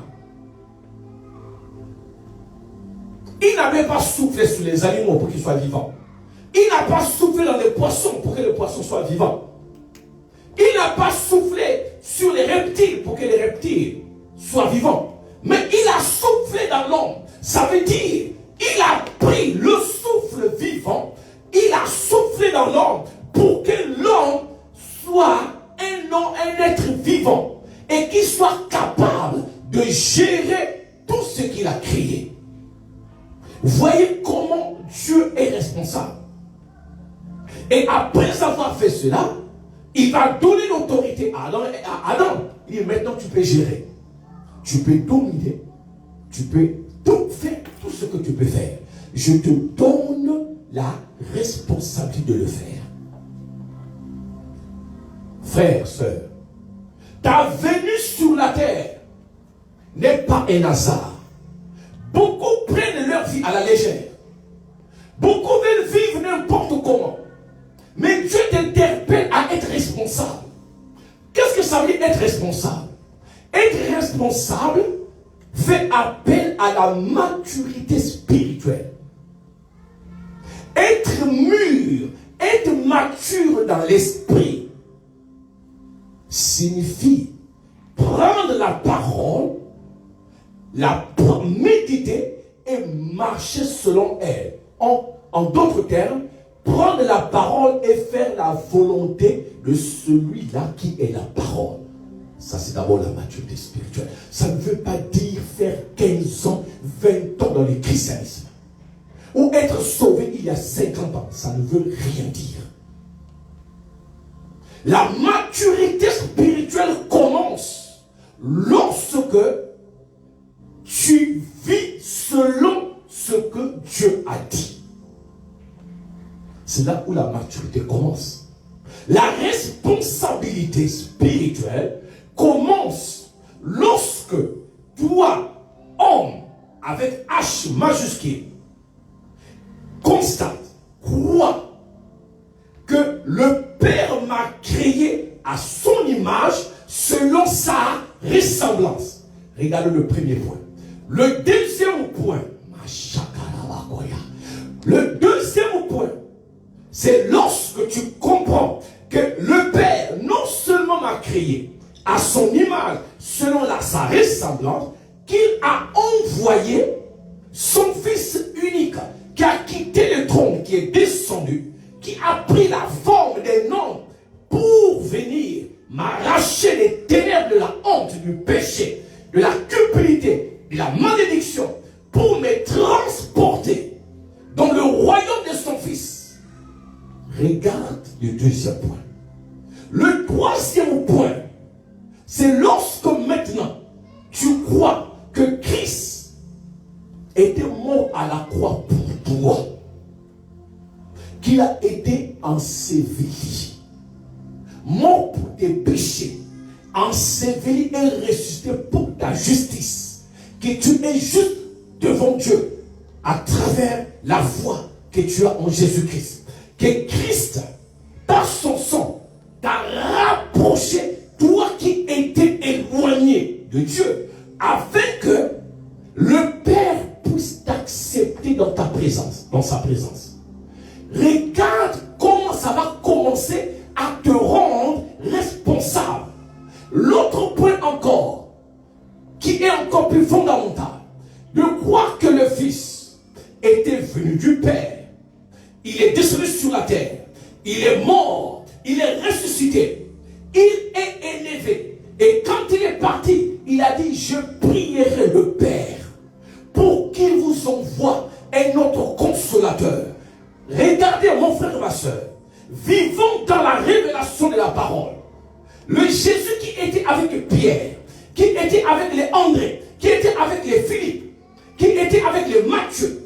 Speaker 2: Il n'avait pas soufflé sur les animaux pour qu'ils soient vivants. Il n'a pas soufflé dans les poissons pour que les poissons soient vivants. Il n'a pas soufflé sur les reptiles pour que les reptiles soient vivants. Mais il a soufflé dans l'homme. Ça veut dire, il a pris le souffle vivant, il a soufflé dans l'homme pour que l'homme soit un être vivant et qu'il soit capable de gérer tout ce qu'il a créé. Voyez comment Dieu est responsable. Et après avoir fait cela, il va donner l'autorité à Adam. Il dit, maintenant tu peux gérer. Tu peux dominer. Tu peux tout faire, tout ce que tu peux faire. Je te donne la responsabilité de le faire. Frères, sœurs, ta venue sur la terre n'est pas un hasard. Beaucoup prennent leur vie à la légère. Beaucoup veulent vivre n'importe comment. Mais Dieu t'interpelle à être responsable. Qu'est-ce que ça veut dire être responsable? Être responsable fait appel à la maturité spirituelle. Être mûr, être mature dans l'esprit signifie prendre la parole, la méditer et marcher selon elle. En d'autres termes, prendre la parole et faire la volonté de celui-là qui est la parole. Ça, c'est d'abord la maturité spirituelle. Ça ne veut pas dire faire 15 ans, 20 ans dans le christianisme. Ou être sauvé il y a 50 ans. Ça ne veut rien dire. La maturité spirituelle commence lorsque tu vis selon ce que Dieu a dit. C'est là où la maturité commence. La responsabilité spirituelle commence lorsque toi, homme, avec H majuscule, constate, crois que le Père m'a créé à son image selon sa ressemblance. Regardez le premier point. Le deuxième point, c'est lorsque tu comprends que le Père non seulement m'a créé à son image, selon sa ressemblance, qu'il a envoyé son Fils unique, qui a quitté le trône, qui est descendu, qui a pris la forme d'un homme pour venir m'arracher les ténèbres de la honte, du péché, de la culpabilité, de la malédiction, pour me transporter dans le royaume de son Fils. Regarde le deuxième point. Le troisième point, c'est lorsque maintenant tu crois que Christ était mort à la croix pour toi, qu'il a été enseveli, mort pour tes péchés, enseveli et ressuscité pour ta justice, que tu es juste devant Dieu à travers la foi que tu as en Jésus-Christ. Que Christ, par son sang, t'a rapproché, toi qui étais éloigné de Dieu, afin que le Père puisse t'accepter dans ta présence, dans sa présence. Regarde comment ça va commencer à te rendre responsable. L'autre point encore, qui est encore plus fondamental, de croire que le Fils était venu du Père. Il est descendu sur la terre. Il est mort. Il est ressuscité. Il est élevé. Et quand il est parti, il a dit, je prierai le Père pour qu'il vous envoie un autre
Speaker 3: Philippe, qui était avec les Matthieu,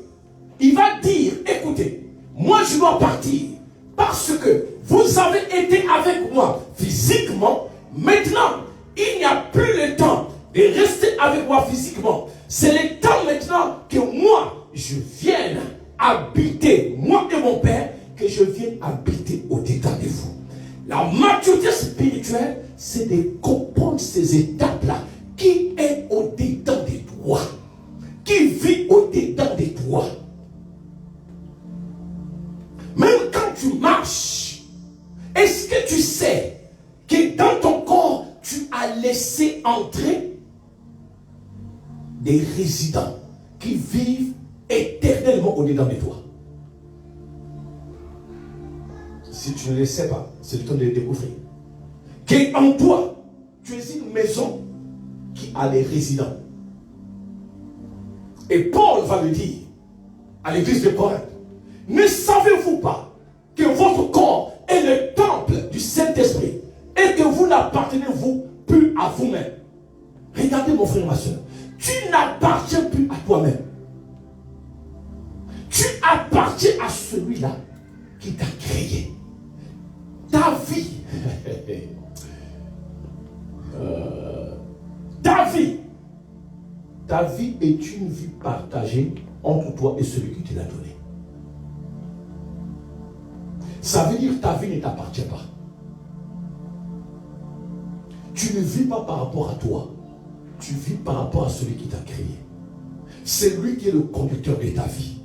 Speaker 3: il va dire, écoutez, moi je dois partir parce que vous avez été avec moi physiquement. Maintenant, il n'y a plus le temps de rester avec moi physiquement. C'est le temps maintenant que moi, je vienne habiter, moi et mon Père, que je vienne habiter au-dedans de vous. La maturité spirituelle, c'est de comprendre ces étapes-là. Qui est au-dedans de toi? Qui vit au-dedans de toi? Même quand tu marches, est-ce que tu sais que dans ton corps, tu as laissé entrer des résidents qui vivent éternellement au-dedans de toi? Si tu ne le sais pas, c'est le temps de le découvrir. Qu'en toi, tu es une maison qui a des résidents. Et Paul va le dire à l'église de Corinthe. Ne savez-vous pas que votre corps est le temple du Saint-Esprit et que vous n'appartenez vous plus à vous-même? Regardez mon frère et ma soeur. Tu n'appartiens plus à toi-même. Tu appartiens à celui-là qui t'a créé. Ta vie. Ta vie est une vie partagée entre toi et celui qui te l'a donné. Ça veut dire que ta vie ne t'appartient pas. Tu ne vis pas par rapport à toi. Tu vis par rapport à celui qui t'a créé. C'est lui qui est le conducteur de ta vie.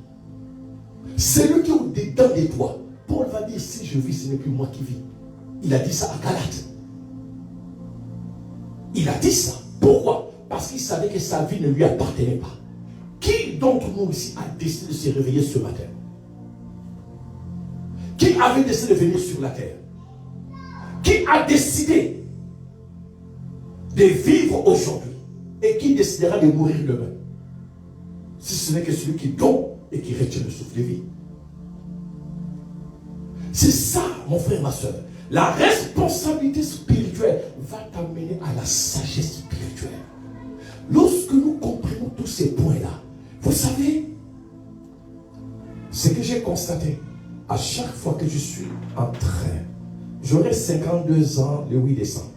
Speaker 3: C'est lui qui est au-dedans de toi. Paul va dire, si je vis, ce n'est plus moi qui vis. Il a dit ça à Galate. Il a dit ça. Pourquoi? Parce qu'il savait que sa vie ne lui appartenait pas. Qui d'entre nous ici a décidé de se réveiller ce matin? Qui avait décidé de venir sur la terre? Qui a décidé de vivre aujourd'hui? Et qui décidera de mourir demain? Si ce n'est que celui qui donne et qui retient le souffle de vie. C'est ça, mon frère, ma soeur. La responsabilité spirituelle va t'amener à la sagesse spirituelle. Lorsque nous comprenons tous ces points-là, vous savez, ce que j'ai constaté, à chaque fois que je suis en train, j'aurai 52 ans le 8 décembre.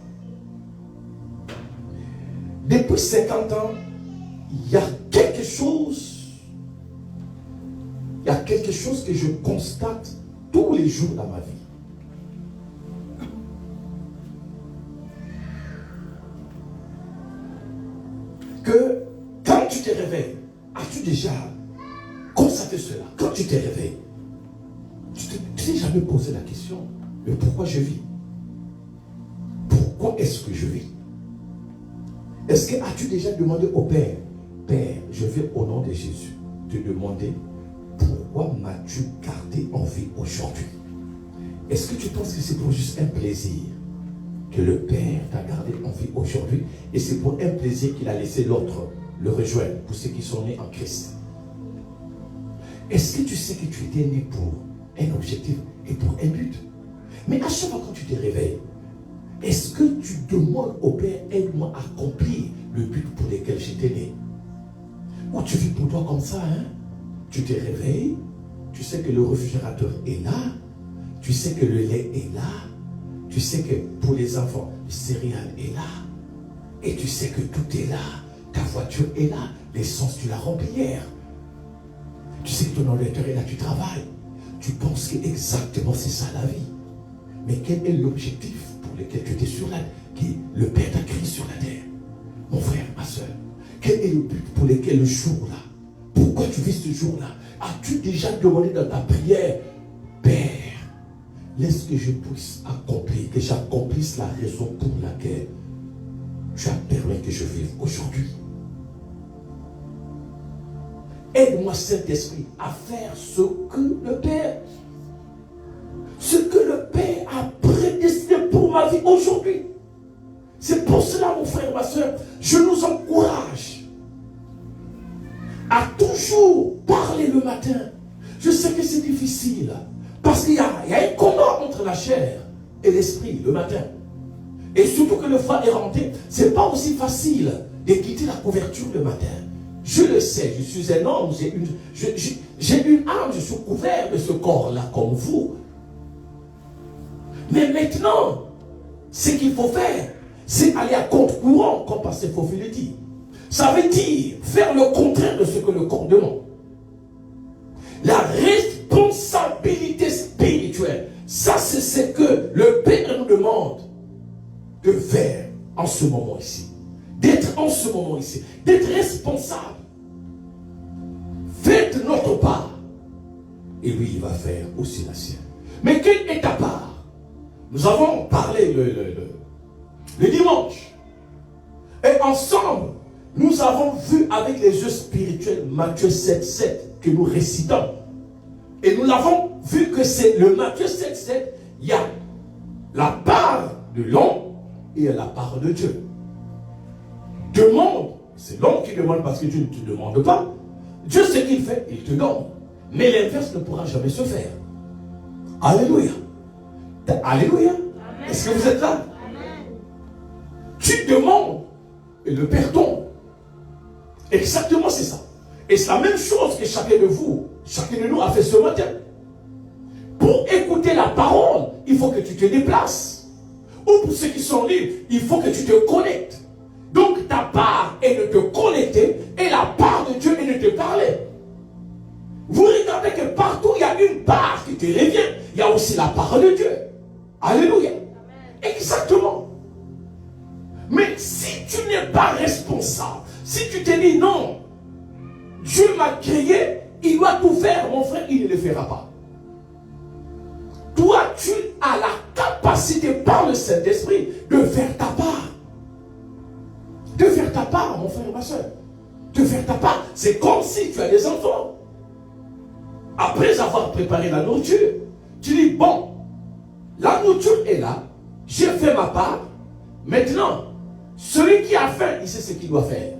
Speaker 3: Depuis 50 ans, il y a quelque chose que je constate tous les jours dans ma vie. Que quand tu te réveilles, as-tu déjà constaté cela? Quand tu te réveilles, tu t'es jamais posé la question, mais pourquoi je vis? Pourquoi est-ce que je vis? Est-ce que as-tu déjà demandé au Père, Père, je vais au nom de Jésus te demander, pourquoi m'as-tu gardé en vie aujourd'hui? Est-ce que tu penses que c'est pour juste un plaisir que le Père t'a gardé en vie aujourd'hui et c'est pour un plaisir qu'il a laissé l'autre le rejoindre pour ceux qui sont nés en Christ? Est-ce que tu sais que tu étais né pour un objectif et pour un but? Mais à chaque fois quand tu te réveilles, est-ce que tu demandes au Père, aide-moi à accomplir le but pour lequel j'étais né? Ou tu vis pour toi comme ça, hein? Tu te réveilles, tu sais que le réfrigérateur est là, tu sais que le lait est là, tu sais que pour les enfants, le céréal est là, et tu sais que tout est là, ta voiture est là, l'essence tu l'as remplie hier. Tu sais que ton ordinateur est là, tu travailles. Tu penses que exactement c'est ça la vie. Mais quel est l'objectif pour lequel tu étais sur la terre, qui le Père t'a créé sur la terre? Mon frère, ma soeur, quel est le but pour lequel le jour-là? Pourquoi tu vis ce jour-là? As-tu déjà demandé dans ta prière, Père, laisse que je puisse accomplir, que j'accomplisse la raison pour laquelle tu as permis que je vive aujourd'hui? Aide-moi, Saint-Esprit, à faire ce que le Père a prédestiné pour ma vie aujourd'hui. C'est pour cela, mon frère, ma soeur, je nous encourage à toujours parler le matin. Je sais que c'est difficile, parce qu'il y a un combat entre la chair et l'esprit le matin. Et surtout que le froid est rentré, ce n'est pas aussi facile de quitter la couverture le matin. Je le sais, je suis un homme, j'ai une âme, je suis couvert de ce corps-là comme vous. Mais maintenant, ce qu'il faut faire, c'est aller à contre-courant, comme Pasteur Fofi le dit. Ça veut dire faire le contraire de ce que le corps demande. La responsabilité spirituelle, ça c'est ce que le Père nous demande de faire en ce moment ici. D'être en ce moment ici. D'être responsable. Faites notre part. Et lui, il va faire aussi la sienne. Mais quelle est ta part? Nous avons parlé le dimanche. Et ensemble, nous avons vu avec les yeux spirituels Matthieu 7,7 que nous récitons. Et nous l'avons vu que c'est le Matthieu 7,7, il y a la part de l'homme et la part de Dieu. Demande, c'est l'homme qui demande parce que Dieu ne te demande pas. Dieu, ce qu'il fait, il te donne. Mais l'inverse ne pourra jamais se faire. Alléluia. Alléluia. Est-ce que vous êtes là? Amen. Tu demandes et le Père donne. Exactement, c'est ça. Et c'est la même chose que chacun de vous, chacun de nous a fait ce matin. Pour écouter la parole, il faut que tu te déplaces. Ou pour ceux qui sont libres, il faut que tu te connectes. Donc ta part est de te connecter et la part de Dieu est de te parler. Vous regardez que partout il y a une part qui te revient. Il y a aussi la part de Dieu. Alléluia. Amen. Exactement. Mais si tu n'es pas responsable, si tu te dis non, Dieu m'a créé, il doit tout faire, mon frère, il ne le fera pas. Toi, tu as la capacité par le Saint-Esprit de faire ta part. De faire ta part, mon frère et ma soeur. De faire ta part. C'est comme si tu as des enfants. Après avoir préparé la nourriture, tu dis, bon, la nourriture est là, j'ai fait ma part. Maintenant, celui qui a faim, il sait ce qu'il doit faire.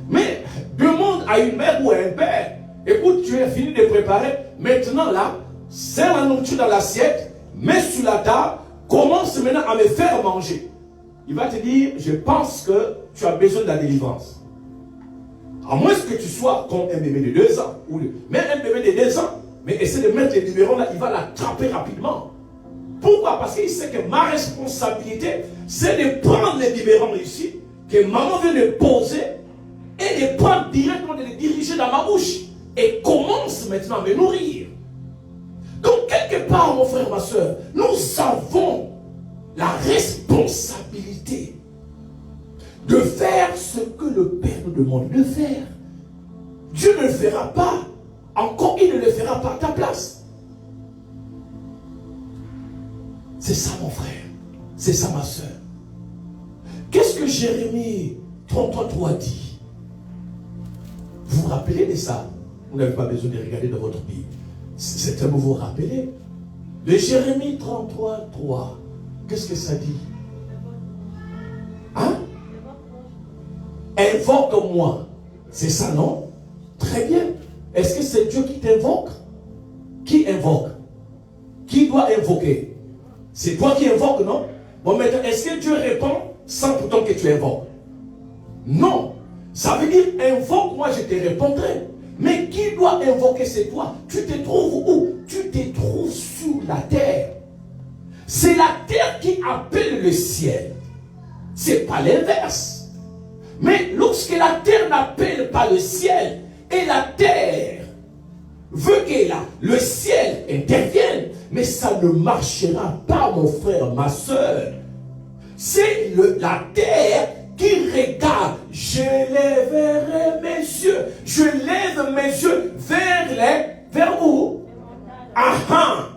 Speaker 3: Mais demande à une mère ou à un père, écoute, tu as fini de préparer, maintenant là, serre la nourriture dans l'assiette, mets sur la table, commence maintenant à me faire manger. Il va te dire, je pense que tu as besoin de la délivrance. À moins que tu sois comme un bébé de 2 ans. Mais un bébé de 2 ans, mais essaie de mettre les biberons là, il va l'attraper rapidement. Pourquoi? Parce qu'il sait que ma responsabilité, c'est de prendre les biberons ici, que maman vient de poser, et de prendre directement, de les diriger dans ma bouche. Et commence maintenant à me nourrir. Donc, quelque part, mon frère, ma soeur, nous avons la responsabilité de faire ce que le Père nous demande de faire. Dieu ne le fera pas. Encore, il ne le fera pas à ta place. C'est ça, mon frère. C'est ça, ma soeur. Qu'est-ce que Jérémie 33:3 dit? Vous vous rappelez de ça? Vous n'avez pas besoin de regarder dans votre Bible. C'est un vous rappeler. Le Jérémie 33:3. Qu'est-ce que ça dit? Hein? Invoque-moi. C'est ça, non? Très bien. Est-ce que c'est Dieu qui t'invoque? Qui invoque? Qui doit invoquer? C'est toi qui invoques, non? Bon, maintenant, est-ce que Dieu répond sans pourtant que tu invoques? Non. Ça veut dire, invoque-moi, je te répondrai. Mais qui doit invoquer, c'est toi. Tu te trouves où? Tu te trouves sur la terre. C'est la terre qui appelle le ciel. C'est pas l'inverse. Mais lorsque la terre n'appelle pas le ciel, et la terre veut que le ciel intervienne, mais ça ne marchera pas, mon frère, ma soeur. C'est la terre qui regarde. Je lèverai mes yeux. Je lève mes yeux vers où? Aha.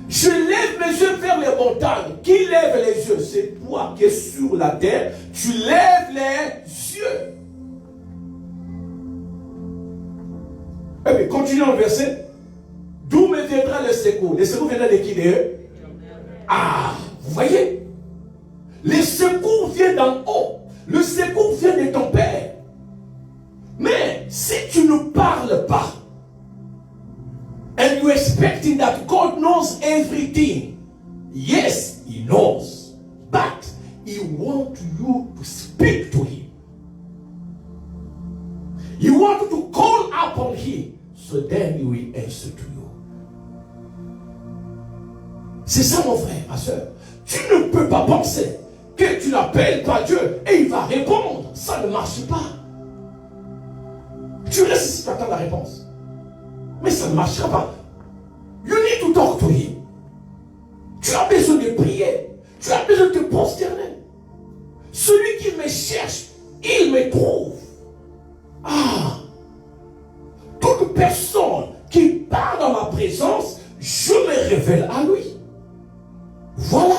Speaker 3: Je lève mes yeux vers les montagnes. Qui lève les yeux? C'est toi qui es sur la terre. Tu lèves les yeux. Et puis, continuons le verset. D'où me viendra le secours? Le secours viendra de qui? Ah, vous voyez? Le secours vient d'en haut. Le secours vient de ton Père. Mais si tu ne parles pas, and you expecting that God knows everything, yes, He knows, but He wants you to speak to Him. You want to call upon him, so then he will answer to you. C'est ça mon frère, ma soeur. Tu ne peux pas penser que tu n'appelles pas Dieu et il va répondre. Ça ne marche pas. Tu restes ici, tu attends la réponse. Mais ça ne marchera pas. You need to talk to him. Tu as besoin de prier. Tu as besoin de te prosterner. Celui qui me cherche, il me trouve. Ah! Toute personne qui part dans ma présence, je me révèle à lui. Voilà.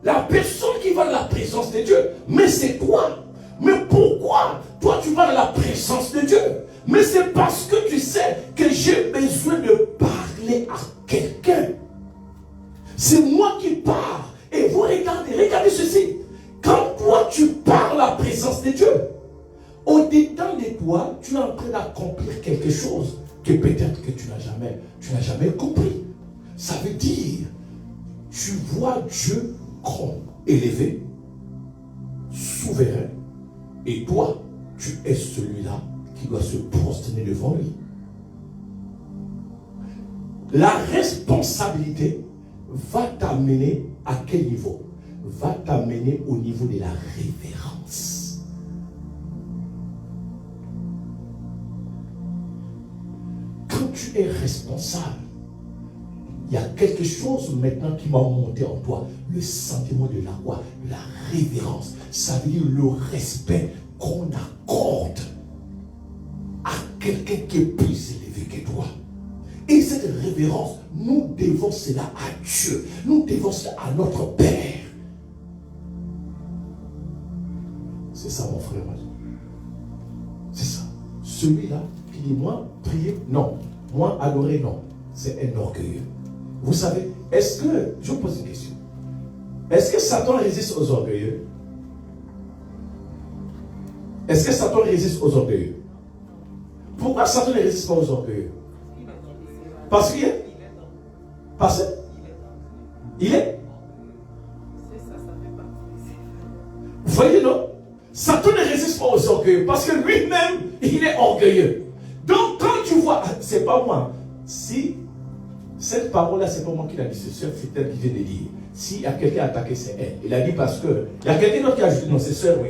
Speaker 3: La personne qui va dans la présence de Dieu. Mais c'est toi. Mais pourquoi toi tu vas dans la présence de Dieu? Mais c'est parce que tu sais que j'ai besoin de parler à quelqu'un. C'est moi qui parle. Et vous regardez ceci. Quand toi tu parles à la présence de Dieu, au-dedans de toi, tu es en train d'accomplir quelque chose que peut-être que tu n'as jamais compris. Ça veut dire, tu vois Dieu comme élevé, souverain, et toi, tu es celui-là qui doit se prosterner devant lui. La responsabilité va t'amener à quel niveau? Va t'amener au niveau de la révérence. Quand tu es responsable, il y a quelque chose maintenant qui va monter en toi. Le sentiment de la quoi? De la révérence. Ça veut dire le respect qu'on accorde à quelqu'un qui est plus élevé que toi. Et cette révérence, nous devons cela à Dieu. Nous devons cela à notre Père. C'est ça mon frère. C'est ça. Celui-là qui dit moi prier, non. Moi adorer, non. C'est un orgueilleux. Vous savez, est-ce que, je vous pose une question. Est-ce que Satan résiste aux orgueilleux? Est-ce que Satan résiste aux orgueilleux? Pourquoi Satan ne résiste pas aux orgueilleux? Parce qu'il est. Parce qu'il est. Vous voyez, non? Satan ne résiste pas aux orgueilleux parce que lui-même, il est orgueilleux. Donc, quand tu vois, c'est pas moi. Si cette parole-là, c'est pas moi qui l'a dit, c'est sœur Fidèle qui vient de dire. S'il y a quelqu'un à attaquer, c'est elle. Il a dit parce que. Il y a quelqu'un d'autre qui a ajouté, non, c'est sœur, oui.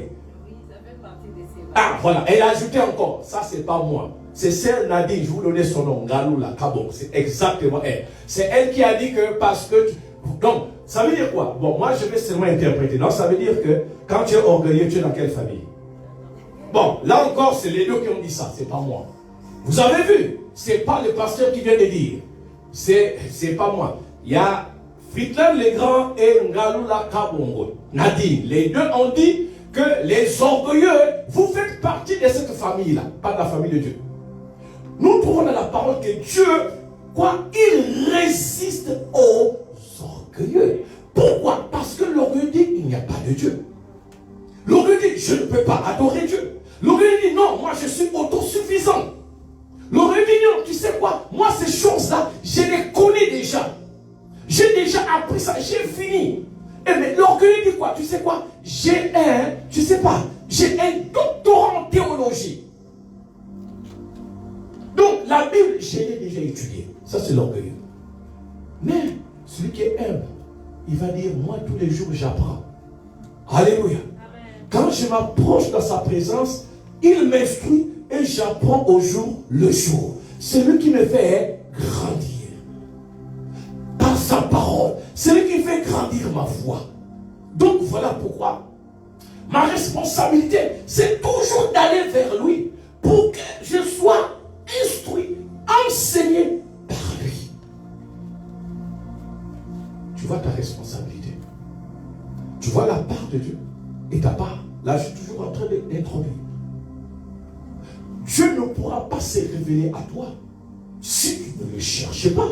Speaker 3: Ah, voilà, elle a ajouté encore. Ça, c'est pas moi. C'est sœur Nadine, je vous donnais son nom, Galoula Kabon. C'est exactement elle. C'est elle qui a dit que parce que. Donc, ça veut dire quoi? Bon, moi, je vais seulement interpréter. Donc, ça veut dire que quand tu es orgueilleux, tu es dans quelle famille? Bon, là encore, c'est les deux qui ont dit ça, c'est pas moi. Vous avez vu? C'est pas le pasteur qui vient de dire. C'est pas moi. Il y a Fitler le Grand et Ngaloula Kabongo. Nadine, les deux ont dit que les orgueilleux, vous faites partie de cette famille-là, pas de la famille de Dieu. Nous trouvons dans la parole que Dieu, quoi, il résiste aux orgueilleux. Pourquoi? Parce que l'orgueil dit il n'y a pas de Dieu. L'orgueil dit je ne peux pas adorer Dieu. L'orgueil dit non, moi je suis autosuffisant. L'orgueil dit non, tu sais quoi? Moi ces choses-là, je les connais déjà. J'ai déjà appris ça, j'ai fini. Et mais l'orgueil dit quoi? Tu sais quoi? J'ai un doctorat en théologie. Donc la Bible, je l'ai déjà étudiée. Ça c'est l'orgueil. Mais celui qui est humble, il va dire, moi tous les jours j'apprends. Alléluia. Quand je m'approche dans sa présence, il m'instruit et j'apprends au jour le jour. C'est lui qui me fait grandir. Par sa parole, c'est lui qui fait grandir ma foi. Donc voilà pourquoi ma responsabilité, c'est toujours d'aller vers lui pour que je sois instruit, enseigné par lui. Tu vois ta responsabilité. Tu vois la part de Dieu et ta part. Là, je suis toujours en train d'introduire. Dieu ne pourra pas se révéler à toi si tu ne le cherches pas.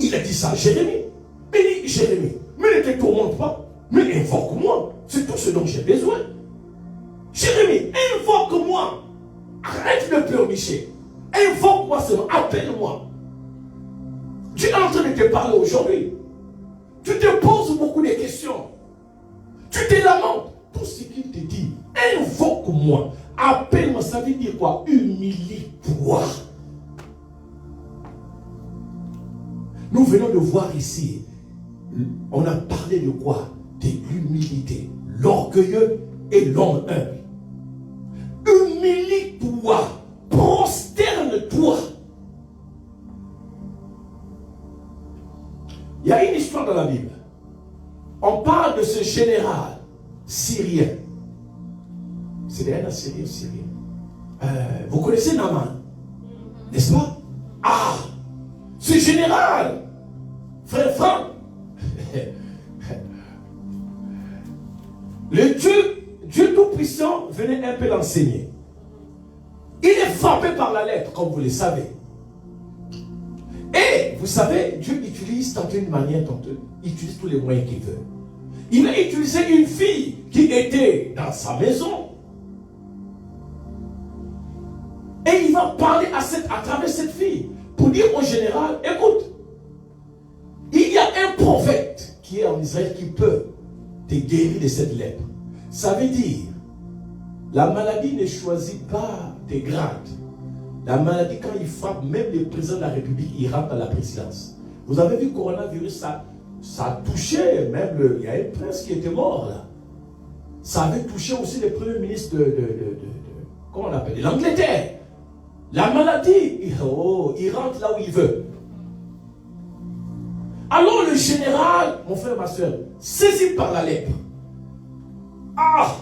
Speaker 3: Il a dit ça à Jérémie. Il dit, Jérémie, mais ne te tourmente pas, mais invoque-moi. C'est tout ce dont j'ai besoin. Jérémie, invoque-moi. Arrête de pleurnicher. Invoque-moi seulement, appelle-moi. Tu es en train de te parler aujourd'hui. Tu te poses beaucoup de questions. Tu te lamentes. Tout ce qu'il te dit, invoque-moi. Appelle-moi, ça veut dire quoi? Humilie-toi. Nous venons de voir ici, on a parlé de quoi? De l'humilité, l'orgueilleux et l'homme humble. Humilie-toi, prosterne-toi. Il y a une histoire dans la Bible. On parle de ce général syrien. C'est un Assyrien syrien. Vous connaissez Naaman, n'est-ce pas? Ah, ce général, frère Franck, le Dieu Tout-Puissant venait un peu l'enseigner. Il est frappé par la lettre, comme vous le savez. Et vous savez, Dieu utilise tantôt une manière, tantôt il utilise tous les moyens qu'il veut. Il a utilisé une fille qui était dans sa maison. Et il va parler à travers cette fille pour dire au général, écoute, il y a un prophète qui est en Israël qui peut te guérir de cette lèpre. Ça veut dire, la maladie ne choisit pas tes grades. La maladie, quand il frappe, même le président de la République, il rentre dans la présidence. Vous avez vu le coronavirus, ça a touché, même il y a un prince qui était mort là. Ça avait touché aussi le premier ministre comment on appelle, de l'Angleterre. La maladie, il rentre là où il veut. Alors le général, mon frère, ma soeur, saisi par la lèpre. Ah,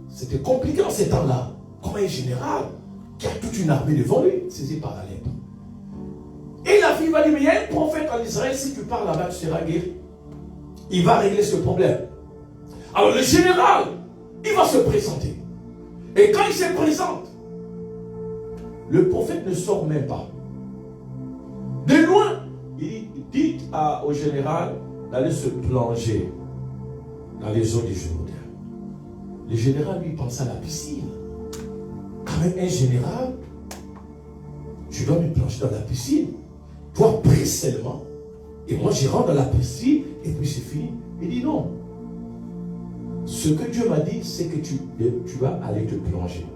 Speaker 3: c'était compliqué en ces temps-là. Comme un général qui a toute une armée devant lui, saisi par la lèpre. Et la fille va dire, mais il y a un prophète en Israël, si tu pars là-bas, tu seras guéri. Il va régler ce problème. Alors le général, il va se présenter. Et quand il se présente, le prophète ne sort même pas. De loin, il dit au général d'aller se plonger dans les eaux du Jourdain. Le général, lui, pense à la piscine. Quand même, un général, tu dois me plonger dans la piscine. Toi, prie seulement. Et moi, je rentre dans la piscine, et puis c'est fini. Il dit non. Ce que Dieu m'a dit, c'est que tu vas aller te plonger.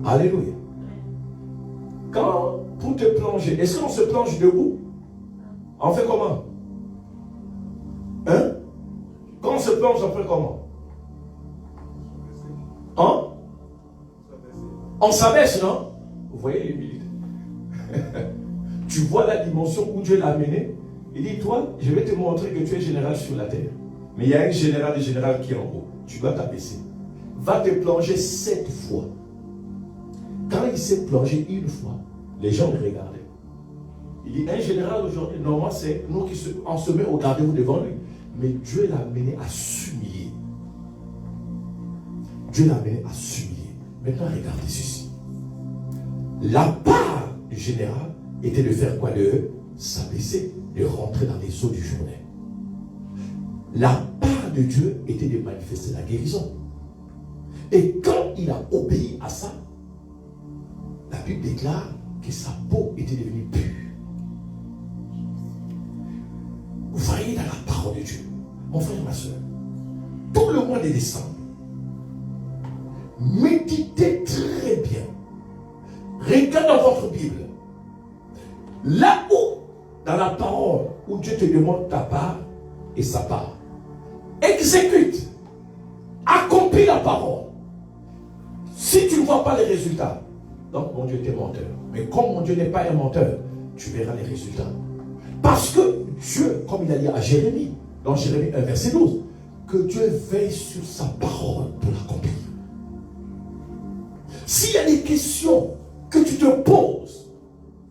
Speaker 3: Alléluia. Quand, pour te plonger, est-ce qu'on se plonge debout? On fait comment? Hein? Quand on se plonge, on fait comment? Hein? On s'abaisse, non? Vous voyez l'humilité. Tu vois la dimension où Dieu l'a amené. Il dit, toi, je vais te montrer que tu es général sur la terre. Mais il y a un général qui est en haut. Tu dois t'abaisser. Va te plonger 7 fois. Quand il s'est plongé une fois, les gens le regardaient. Il dit, un général aujourd'hui, normalement, c'est nous qui se met au gardez-vous devant lui. Mais Dieu l'a amené à s'humilier. Dieu l'a amené à s'humilier. Maintenant, regardez ceci. La part du général était de faire quoi? De s'abaisser, de rentrer dans les eaux du Jourdain. La part de Dieu était de manifester la guérison. Et quand il a obéi à ça, la Bible déclare que sa peau était devenue pure. Vous voyez dans la parole de Dieu, mon frère et ma soeur, tout le mois de décembre, méditez très bien. Regardez dans votre Bible. Là où, dans la parole, où Dieu te demande ta part et sa part, exécute, accomplis la parole. Si tu ne vois pas les résultats, donc mon Dieu est menteur. Mais comme mon Dieu n'est pas un menteur, tu verras les résultats. Parce que Dieu, comme il a dit à Jérémie, dans Jérémie 1, verset 12, que Dieu veille sur sa parole pour l'accomplir. S'il y a des questions que tu te poses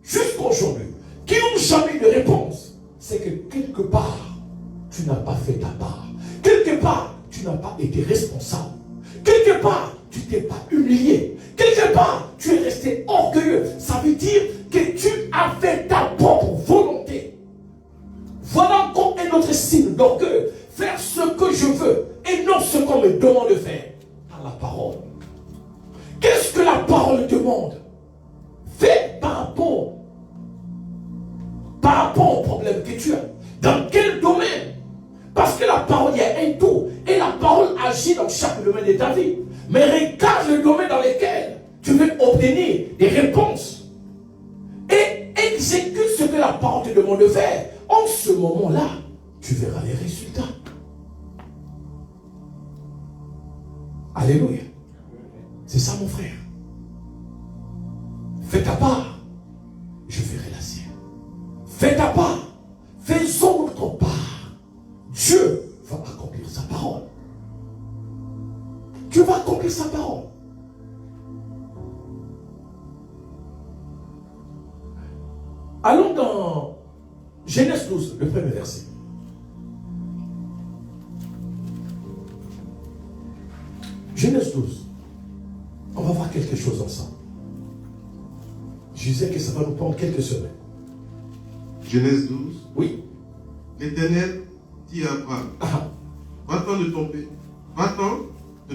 Speaker 3: jusqu'aujourd'hui, qui n'ont jamais de réponse, c'est que quelque part, tu n'as pas fait ta part. Quelque part, tu n'as pas été responsable. Quelque part, tu t'es pas humilié. Quelque part, tu es resté orgueilleux. Ça veut dire que tu avais ta propre volonté. Voilà encore un autre signe d'orgueil. Faire ce que je veux et non ce qu'on me demande de faire par la parole. Qu'est-ce que la parole demande? Fais par rapport au problème que tu as. Dans quel domaine? Parce que la parole, il y a un tout. Et la parole agit dans chaque domaine de ta vie. Mais regarde le domaine dans lequel tu veux obtenir des réponses. Et exécute ce que la parole te demande de faire. En ce moment-là, tu verras les résultats. Alléluia. C'est ça mon frère. Fais ta part, je ferai la sienne. Fais ta part, faisons notre part. Dieu va accomplir sa parole. Dieu va accomplir sa parole. Allons dans Genèse 12, le premier verset. Genèse 12. On va voir quelque chose ensemble. Je disais que ça va nous prendre quelques semaines.
Speaker 1: Genèse 12.
Speaker 3: Oui.
Speaker 1: L'Éternel dit à Abraham, va-t'en de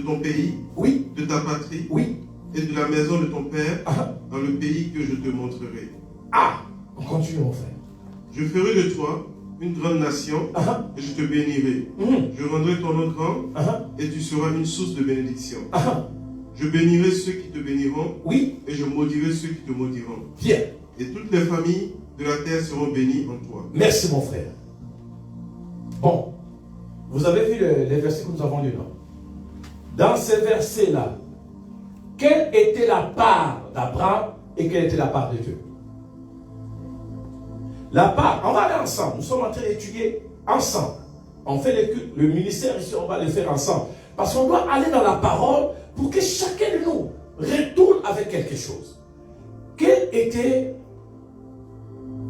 Speaker 1: ton pays,
Speaker 3: Oui.
Speaker 1: de ta patrie,
Speaker 3: Oui.
Speaker 1: et de la maison de ton père, dans le pays que je te montrerai.
Speaker 3: On continue mon frère.
Speaker 1: Je ferai de toi une grande nation, et je te bénirai. Je rendrai ton nom grand, et tu seras une source de bénédiction. Je bénirai ceux qui te béniront,
Speaker 3: Oui.
Speaker 1: et je maudirai ceux qui te maudiront.
Speaker 3: Bien.
Speaker 1: Et toutes les familles de la terre seront bénies en toi.
Speaker 3: Merci mon frère. Bon. Vous avez vu les versets que nous avons lus, non? Dans ces versets-là, quelle était la part d'Abraham et quelle était la part de Dieu? La part, on va aller ensemble. Nous sommes en train d'étudier ensemble. On fait le ministère ici, on va le faire ensemble. Parce qu'on doit aller dans la parole pour que chacun de nous retourne avec quelque chose. Quelle était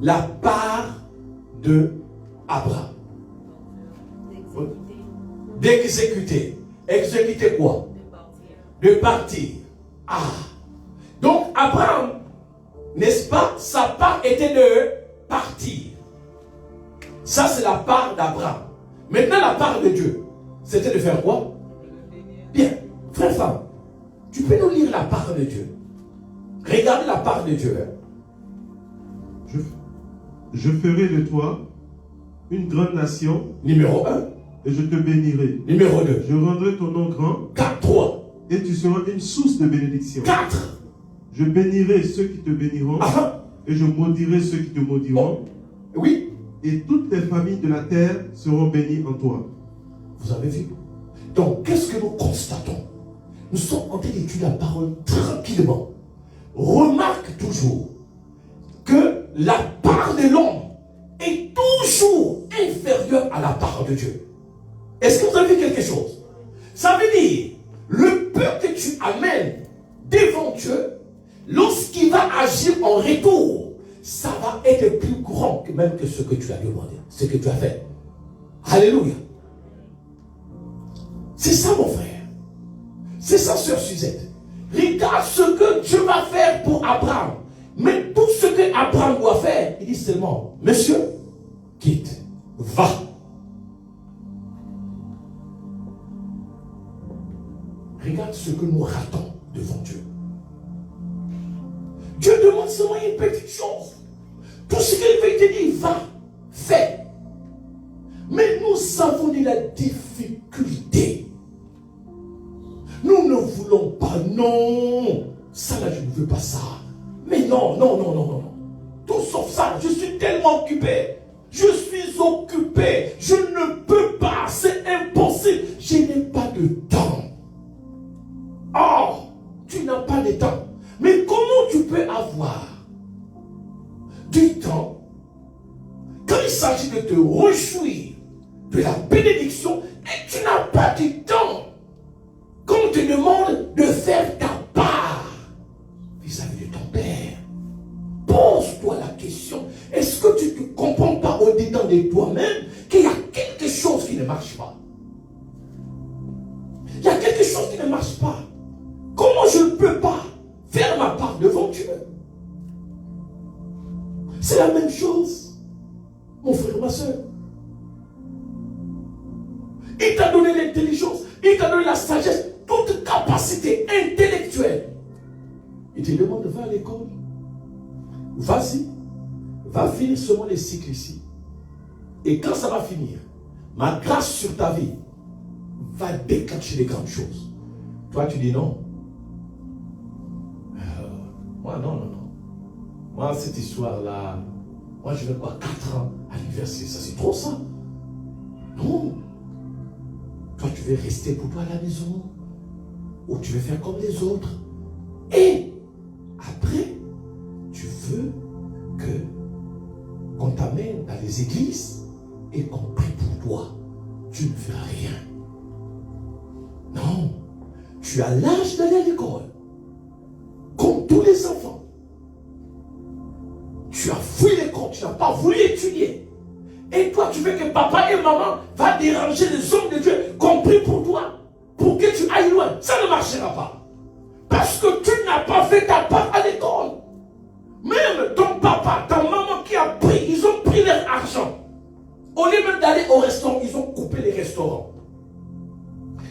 Speaker 3: la part de Abraham? D'exécuter. Exécuter quoi? De partir. Donc Abraham, n'est-ce pas, sa part était de partir. Ça c'est la part d'Abraham. Maintenant la part de Dieu, c'était de faire quoi? Bien, frère, femme, tu peux nous lire la part de Dieu. Regardez la part de Dieu.
Speaker 1: Je ferai de toi une grande nation.
Speaker 3: Numéro 1.
Speaker 1: Et je te bénirai.
Speaker 3: Numéro 2.
Speaker 1: Je rendrai ton nom grand.
Speaker 3: 4, 3.
Speaker 1: Et tu seras une source de bénédiction.
Speaker 3: 4.
Speaker 1: Je bénirai ceux qui te béniront. Et je maudirai ceux qui te maudiront.
Speaker 3: Oui.
Speaker 1: Et toutes les familles de la terre seront bénies en toi.
Speaker 3: Vous avez vu? Donc, qu'est-ce que nous constatons? Nous sommes en train d'étudier la parole tranquillement. Remarque toujours que la part de l'homme est toujours inférieure à la part de Dieu. Est-ce que vous avez vu quelque chose? Ça veut dire, le peu que tu amènes devant Dieu, lorsqu'il va agir en retour, ça va être plus grand que même que ce que tu as demandé, ce que tu as fait. Alléluia. C'est ça mon frère. C'est ça sœur Suzette. Regarde ce que Dieu va faire pour Abraham. Mais tout ce que Abraham doit faire, il dit seulement, monsieur, quitte, va. Regarde ce que nous ratons devant Dieu. Dieu demande seulement une petite chose. Tout ce qu'il veut te dire, va, fais. Mais nous avons de la difficulté. Nous ne voulons pas, non. Ça là, je ne veux pas ça. Mais non. Tout sauf ça, je suis tellement occupé. Je suis occupé. Je ne peux pas. C'est impossible. Je n'ai pas de temps. Oh, tu n'as pas de temps. Mais comment tu peux avoir du temps quand il s'agit de te réjouir de la bénédiction et tu n'as pas du temps quand on te demande de faire ta part vis-à-vis de ton Père? Pose-toi la question. Est-ce que tu ne te comprends pas au-dedans de toi-même qu'il y a quelque chose qui ne marche pas? Il y a quelque chose qui ne marche pas. Comment je ne peux pas faire ma part devant Dieu? C'est la même chose, mon frère, ma soeur. Il t'a donné l'intelligence, il t'a donné la sagesse, toute capacité intellectuelle. Il te demande, va à l'école. Vas-y, va finir seulement les cycles ici. Et quand ça va finir, ma grâce sur ta vie va déclencher les grandes choses. Toi, tu dis non. Moi, non. Moi, cette histoire-là, moi, je vais pas 4 ans à l'université. Ça, c'est trop ça. Non. Toi, tu veux rester pour toi à la maison. Ou tu veux faire comme les autres. Et après, tu veux qu'on t'amène dans les églises et qu'on prie pour toi. Tu ne feras rien. Non. Tu as l'âge d'aller à l'école. Comme tous les enfants. Tu as fui l'école, tu n'as pas voulu étudier. Et toi, tu veux que papa et maman va déranger les hommes de Dieu, compris pour toi, pour que tu ailles loin. Ça ne marchera pas. Parce que tu n'as pas fait ta part à l'école. Même ton papa, ta maman qui a pris, ils ont pris leur argent. Au lieu même d'aller au restaurant, ils ont coupé les restaurants.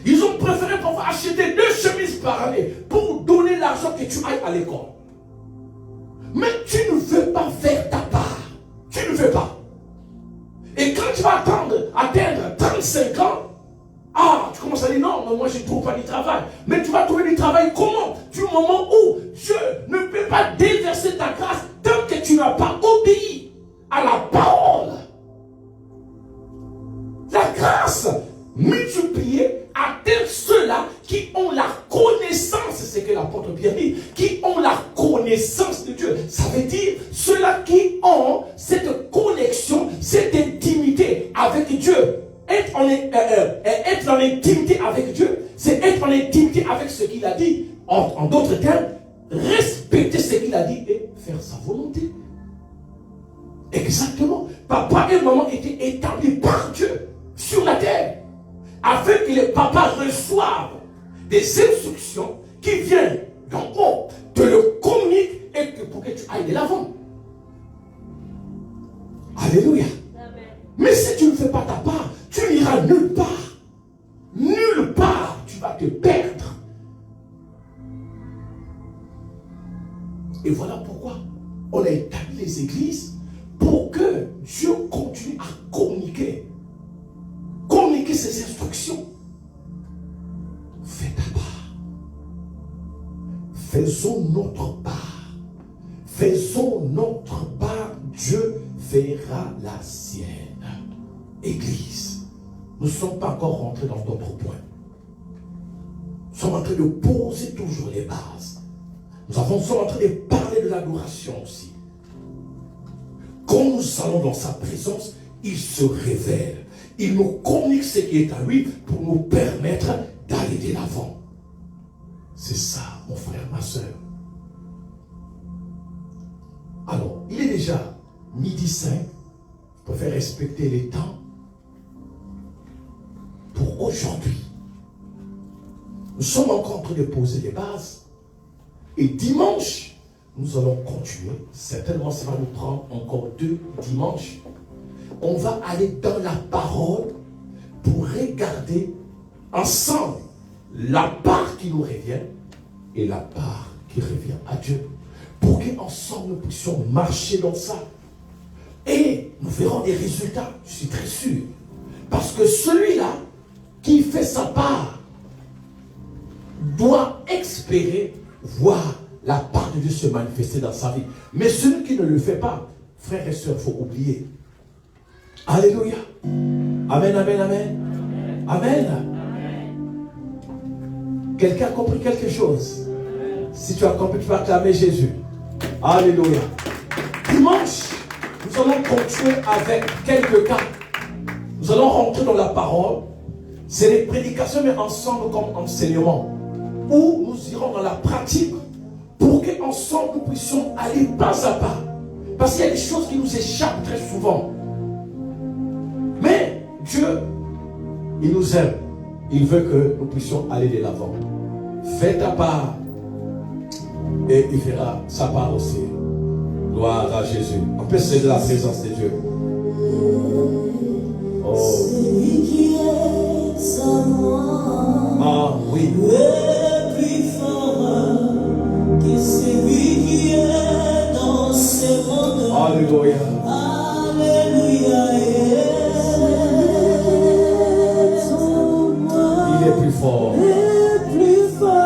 Speaker 3: Ils ont préféré pouvoir acheter 2 chemises par année pour donner l'argent que tu ailles à l'école. Mais tu ne veux pas faire ta part. Tu ne veux pas. Et quand tu vas atteindre 35 ans, tu commences à dire non, mais moi je ne trouve pas du travail. Mais tu vas trouver du travail comment? Du moment où Dieu ne peut pas déverser ta grâce tant que tu n'as pas obéi à la parole. La grâce multipliée atteint ceux-là qui ont la connaissance, c'est ce que l'apôtre Pierre dit, qui ont la connaissance de Dieu. Ça veut dire ceux-là qui ont cette connexion, cette intimité avec Dieu. Être en intimité avec Dieu, c'est être en intimité avec ce qu'il a dit. En d'autres termes, respecter ce qu'il a dit et faire sa volonté. Exactement. Papa et maman étaient établis par Dieu sur la terre, afin que les papas reçoivent des instructions qui viennent d'en haut, te le communiquent et que pour que tu ailles de l'avant. Alléluia. Amen. Mais si tu ne fais pas ta part, tu n'iras nulle part. Nulle part, tu vas te perdre. Et voilà pourquoi on a établi les églises pour que Dieu continue à communiquer ses instructions. Fais ta part. Faisons notre part. Faisons notre part. Dieu fera la sienne. Église, nous ne sommes pas encore rentrés dans d'autres points. Nous sommes en train de poser toujours les bases. Nous sommes en train de parler de l'adoration aussi. Quand nous allons dans sa présence, il se révèle. Il nous communique ce qui est à lui pour nous permettre d'aller de l'avant. C'est ça, mon frère, ma soeur. Alors, il est déjà 12h05. Je préfère respecter les temps pour aujourd'hui. Nous sommes encore en train de poser les bases. Et dimanche, nous allons continuer. Certainement, ça va nous prendre encore 2 dimanches. On va aller dans la parole pour regarder ensemble la part qui nous revient et la part qui revient à Dieu. Pour qu'ensemble nous puissions marcher dans ça. Et nous verrons des résultats, je suis très sûr. Parce que celui-là qui fait sa part doit espérer voir la part de Dieu se manifester dans sa vie. Mais celui qui ne le fait pas, frères et sœurs, il faut oublier. Alléluia. Amen, amen, amen. Amen. Quelqu'un a compris quelque chose? Si tu as compris, tu vas acclamer Jésus. Alléluia. Dimanche, nous allons continuer avec quelques cas. Nous allons rentrer dans la parole. C'est les prédications, mais ensemble comme enseignement. Où nous irons dans la pratique pour qu'ensemble nous puissions aller pas à pas. Parce qu'il y a des choses qui nous échappent très souvent. Mais Dieu, il nous aime. Il veut que nous puissions aller de l'avant. Fais ta part et il fera sa part aussi. Gloire à Jésus. On peut se de la présence de Dieu. Oh.
Speaker 4: Celui qui est en moi.
Speaker 3: Ah oui.
Speaker 4: Le plus fort que celui qui est dans ce monde.
Speaker 3: Alléluia.
Speaker 4: Alléluia.
Speaker 3: Il est plus fort.
Speaker 4: Le plus fort.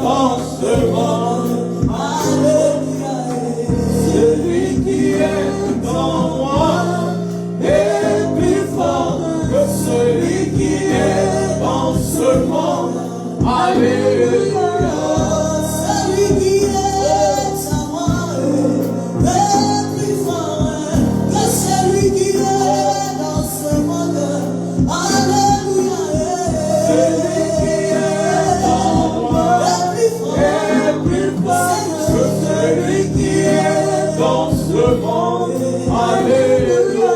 Speaker 2: dans ce monde. Alléluia. Celui qui est dans moi est plus fort que celui qui est dans ce monde. Alléluia.
Speaker 4: Celui qui est en moi est plus fort que celui qui est dans ce monde. Alléluia.
Speaker 2: Celui qui est en moi est plus fort que celui qui est dans ce monde. Alléluia.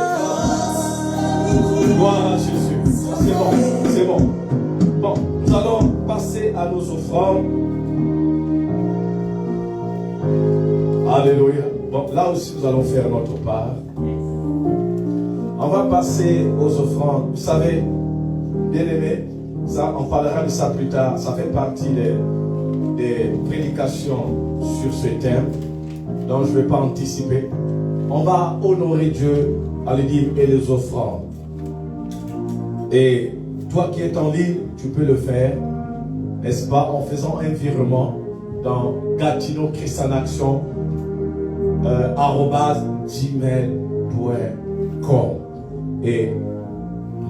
Speaker 2: Gloire à Jésus. C'est bon, c'est bon. Bon, nous allons passer à nos offrandes. Alléluia. Bon, là aussi, nous allons faire notre part. On va passer aux offrandes. Vous savez, bien aimé, ça, on parlera de ça plus tard. Ça fait partie des prédications sur ce thème. Donc, je ne vais pas anticiper. On va honorer Dieu à les dîmes et les offrandes. Et toi qui es en ligne, tu peux le faire, n'est-ce pas, en faisant un virement dans Gatineau Christ en Action @gmail.com. Et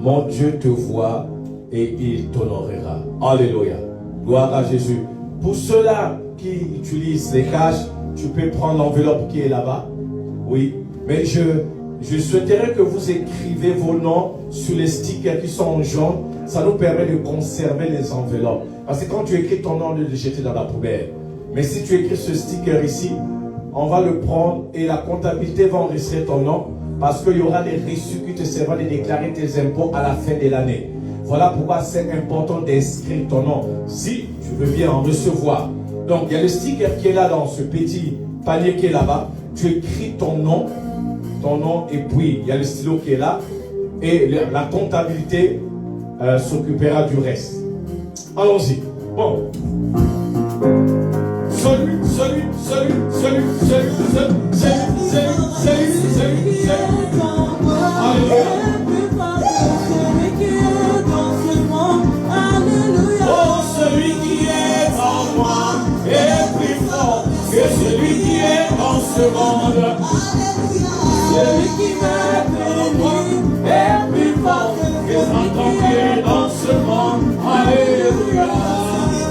Speaker 2: mon Dieu te voit et il t'honorera. Alléluia. Gloire à Jésus. Pour ceux-là qui utilisent les cash, tu peux prendre l'enveloppe qui est là-bas. Oui. Mais je souhaiterais que vous écrivez vos noms sur les stickers qui sont en jaune. Ça nous permet de conserver les enveloppes. Parce que quand tu écris ton nom, on le jeter dans la poubelle. Mais si tu écris ce sticker ici, on va le prendre et la comptabilité va enregistrer ton nom parce qu'il y aura des reçus qui te serviront de déclarer tes impôts à la fin de l'année. Voilà pourquoi c'est important d'inscrire ton nom si tu veux bien en recevoir. Donc il y a le sticker qui est là dans ce petit panier qui est là-bas. Tu écris ton nom et puis il y a le stylo qui est là et la comptabilité s'occupera du reste. Allons-y. Bon. Celui. Alléluia. Oh, celui qui est en moi est plus fort que celui qui est dans ce monde. Celui qui m'est en moi est plus fort que celui qui est dans ce monde. Alléluia. Celui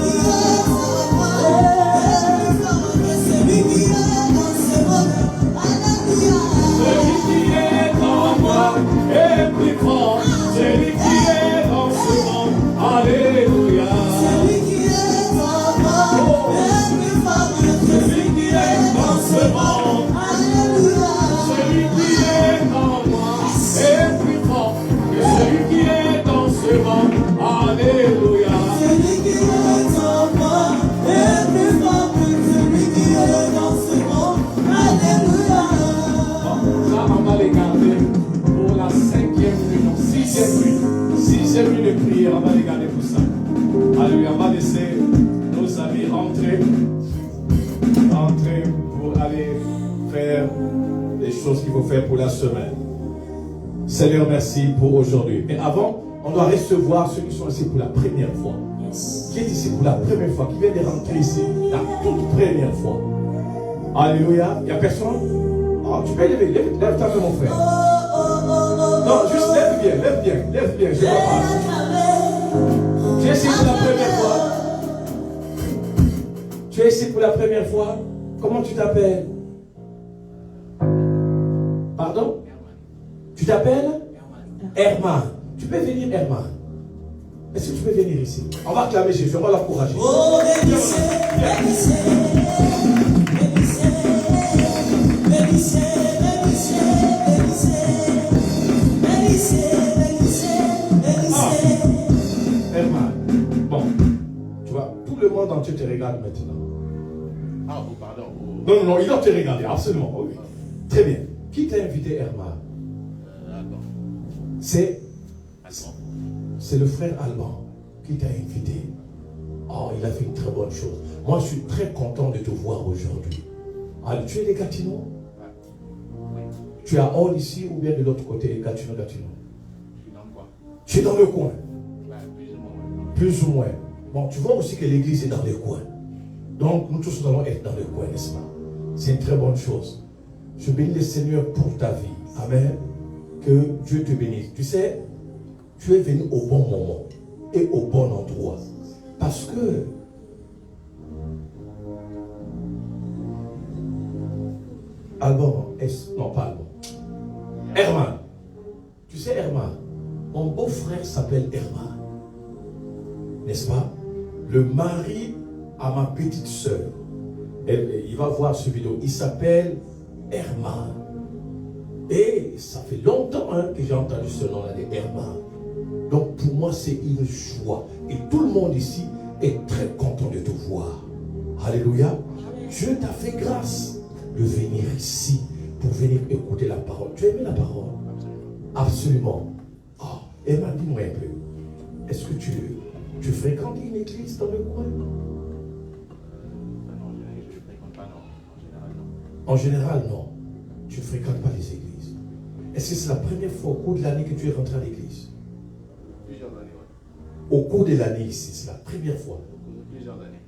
Speaker 2: qui est en moi est plus fort. Celui qui est dans ce monde. Alléluia. Celui qui est en moi est plus fort. Celui qui est dans ce monde. Alléluia. Celui qui est en moi est plus fort que celui qui est dans ce monde. Alléluia. Celui qui est en moi est plus fort que celui qui est dans ce monde. Alléluia. Ça, on va les garder pour la 5e nuit, non, 6e nuit. 6e nuit de prière, on va les garder pour ça. Alléluia, on va laisser nos amis rentrer pour aller faire les choses qu'il faut faire pour la semaine. Seigneur, merci pour aujourd'hui. Mais avant, on doit recevoir ceux qui sont ici pour la première fois. Yes. Qui est ici pour la première fois, qui vient de rentrer ici la toute première fois. Alléluia. Il n'y a personne? Oh, tu peux lever, lève ta main, mon frère. Non, juste lève bien, je vois pas. Tu es ici pour la première fois. Tu es ici pour la première fois. Comment tu t'appelles? Pardon? Tu t'appelles? Herman. Tu peux venir, Herman. Est-ce que tu peux venir ici? On va acclamer Jésus, on va l'encourager.
Speaker 4: Oh, bénissez, bénissez, bénissez, bénissez, bénissez, bénissez, bénissez, bénissez, bénissez.
Speaker 2: Herman, bon, tu vois, tout le monde entier te regarde maintenant.
Speaker 1: Ah, vous pardon.
Speaker 2: Non, il doit te regarder, absolument. Oui. Très bien. Qui t'a invité, Herman? C'est le frère Alban qui t'a invité. Oh, il a fait une très bonne chose. Moi, je suis très content de te voir aujourd'hui. Ah, tu es des Gatineaux?
Speaker 1: Oui.
Speaker 2: Tu es à Hall ici ou bien de l'autre côté, Gatineau?
Speaker 1: Je suis dans quoi?
Speaker 2: Tu es dans le coin?
Speaker 1: Plus ou moins.
Speaker 2: Plus ou moins. Bon, tu vois aussi que l'église est dans le coin.
Speaker 3: Donc, nous tous allons être dans le coin, n'est-ce pas? C'est une très bonne chose. Je bénis le Seigneur pour ta vie. Amen. Que Dieu te bénisse. Tu sais, tu es venu au bon moment et au bon endroit. Parce que Alban, non pas Alban, Herman. Tu sais Herman, mon beau-frère s'appelle Herman. N'est-ce pas? Le mari à ma petite sœur. Il va voir ce vidéo. Il s'appelle Herman. Et ça fait longtemps que j'ai entendu ce nom-là de Herman. Donc pour moi c'est une joie. Et tout le monde ici est très content de te voir. Alléluia. Dieu t'a fait grâce de venir ici pour venir écouter la parole. Tu aimes la parole? Absolument. Oh, Herman, dis-moi un peu. Est-ce que tu fréquentes une église dans le coin? En général, non. Tu ne fréquentes pas les églises. Est-ce que c'est la première fois au cours de l'année que tu es rentré à l'église?
Speaker 5: Plusieurs années, oui.
Speaker 3: Au cours de l'année ici, c'est la première fois.
Speaker 5: Plusieurs années.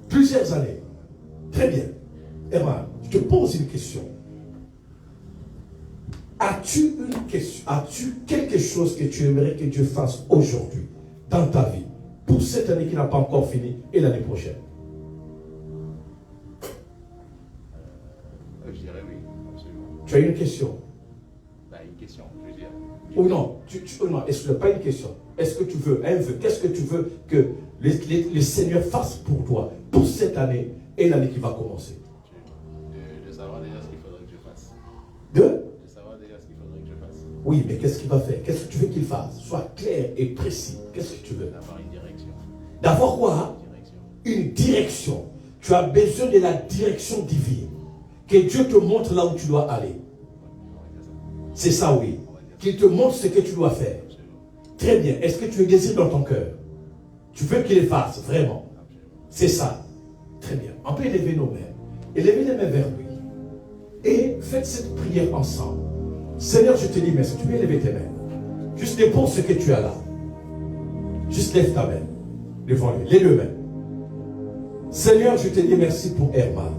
Speaker 3: Plusieurs années. Très bien. Herman, je te pose une question. As-tu quelque chose que tu aimerais que Dieu fasse aujourd'hui, dans ta vie, pour cette année qui n'a pas encore fini et l'année prochaine?
Speaker 5: Je dirais oui, absolument.
Speaker 3: Tu as une question?
Speaker 5: Une question, je veux dire.
Speaker 3: Ou non, non, est-ce que pas une question? Est-ce que tu veux un vœu? Qu'est-ce que tu veux que le Seigneur fasse pour toi, pour cette année et l'année qui va commencer?
Speaker 5: De savoir déjà ce qu'il faudrait que je fasse.
Speaker 3: De
Speaker 5: savoir déjà ce qu'il faudrait que je fasse.
Speaker 3: Oui, mais qu'est-ce qu'il va faire? Qu'est-ce que tu veux qu'il fasse? Sois clair et précis. Qu'est-ce que tu veux?
Speaker 5: D'avoir une direction.
Speaker 3: D'avoir quoi?
Speaker 5: Une direction.
Speaker 3: Une direction. Tu as besoin de la direction divine. Que Dieu te montre là où tu dois aller. C'est ça, oui. Qu'il te montre ce que tu dois faire. Très bien. Est-ce que tu le désires dans ton cœur? Tu veux qu'il le fasse, vraiment? C'est ça. Très bien. On peut élever nos mains. Élevez les mains vers lui. Et faites cette prière ensemble. Seigneur, je te dis merci. Tu peux élever tes mains. Juste dépose ce que tu as là. Juste lève ta main devant lui. Les deux mains. Seigneur, je te dis merci pour Herman.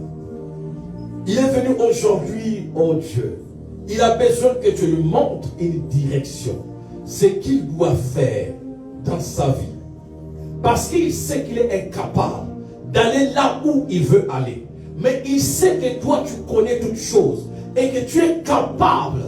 Speaker 3: Il est venu aujourd'hui, oh Dieu. Il a besoin que tu lui montres une direction. Ce qu'il doit faire dans sa vie. Parce qu'il sait qu'il est incapable d'aller là où il veut aller. Mais il sait que toi, tu connais toutes choses. Et que tu es capable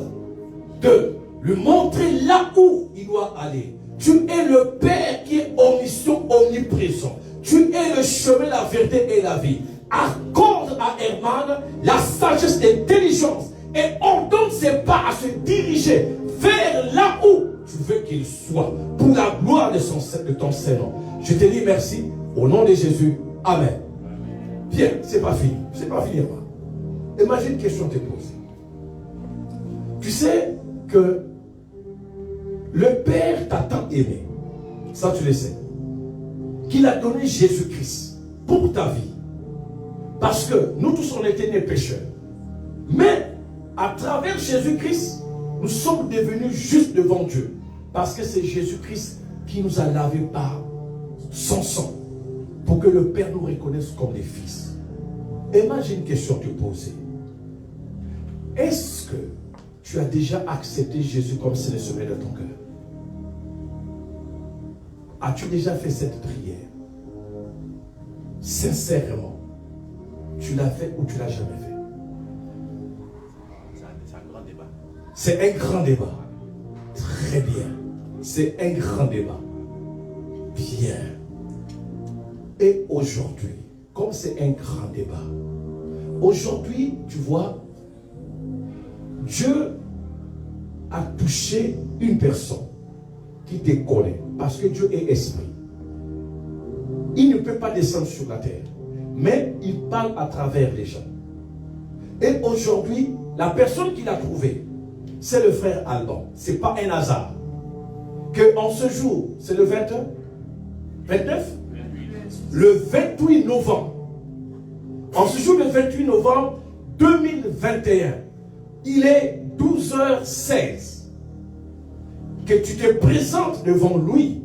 Speaker 3: de lui montrer là où il doit aller. Tu es le Père qui est omniscient, omniprésent. Tu es le chemin, la vérité et la vie. Accorde à Herman la sagesse et l'intelligence et ordonne ses pas à se diriger vers là où tu veux qu'il soit pour la gloire de ton Seigneur. Je te dis merci au nom de Jésus. Amen. Bien, c'est pas fini. C'est pas fini, Herman. Imagine une question te pose. Tu sais que le Père t'a tant aimé, ça tu le sais, qu'il a donné Jésus-Christ pour ta vie. Parce que nous tous on était nés pécheurs. Mais à travers Jésus-Christ, nous sommes devenus justes devant Dieu. Parce que c'est Jésus-Christ qui nous a lavés par son sang. Pour que le Père nous reconnaisse comme des fils. Imagine une question te poser. Est-ce que tu as déjà accepté Jésus comme Seigneur de ton cœur? As-tu déjà fait cette prière? Sincèrement. Tu l'as fait ou tu l'as jamais fait?
Speaker 5: C'est un grand débat.
Speaker 3: C'est un grand débat. Très bien. C'est un grand débat. Bien. Et aujourd'hui, comme c'est un grand débat, aujourd'hui, tu vois, Dieu a touché une personne qui te connaît. Parce que Dieu est esprit. Il ne peut pas descendre sur la terre. Mais il parle à travers les gens. Et aujourd'hui, la personne qu'il a trouvée, c'est le frère Alban. Ce n'est pas un hasard. Qu'en ce jour, c'est le 29? Le 28 novembre. En ce jour, le 28 novembre 2021, il est 12h16. Que tu te présentes devant lui,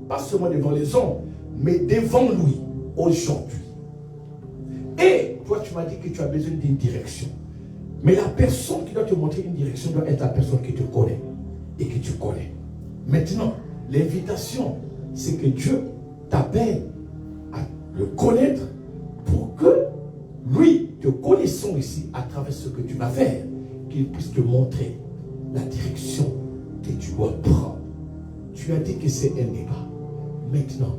Speaker 3: pas seulement devant les hommes, mais devant lui aujourd'hui. Et toi, tu m'as dit que tu as besoin d'une direction. Mais la personne qui doit te montrer une direction doit être la personne qui te connaît et que tu connais. Maintenant, l'invitation, c'est que Dieu t'appelle à le connaître pour que lui, te connaissant ici à travers ce que tu vas faire, qu'il puisse te montrer la direction que tu dois prendre. Tu as dit que c'est un débat. Maintenant,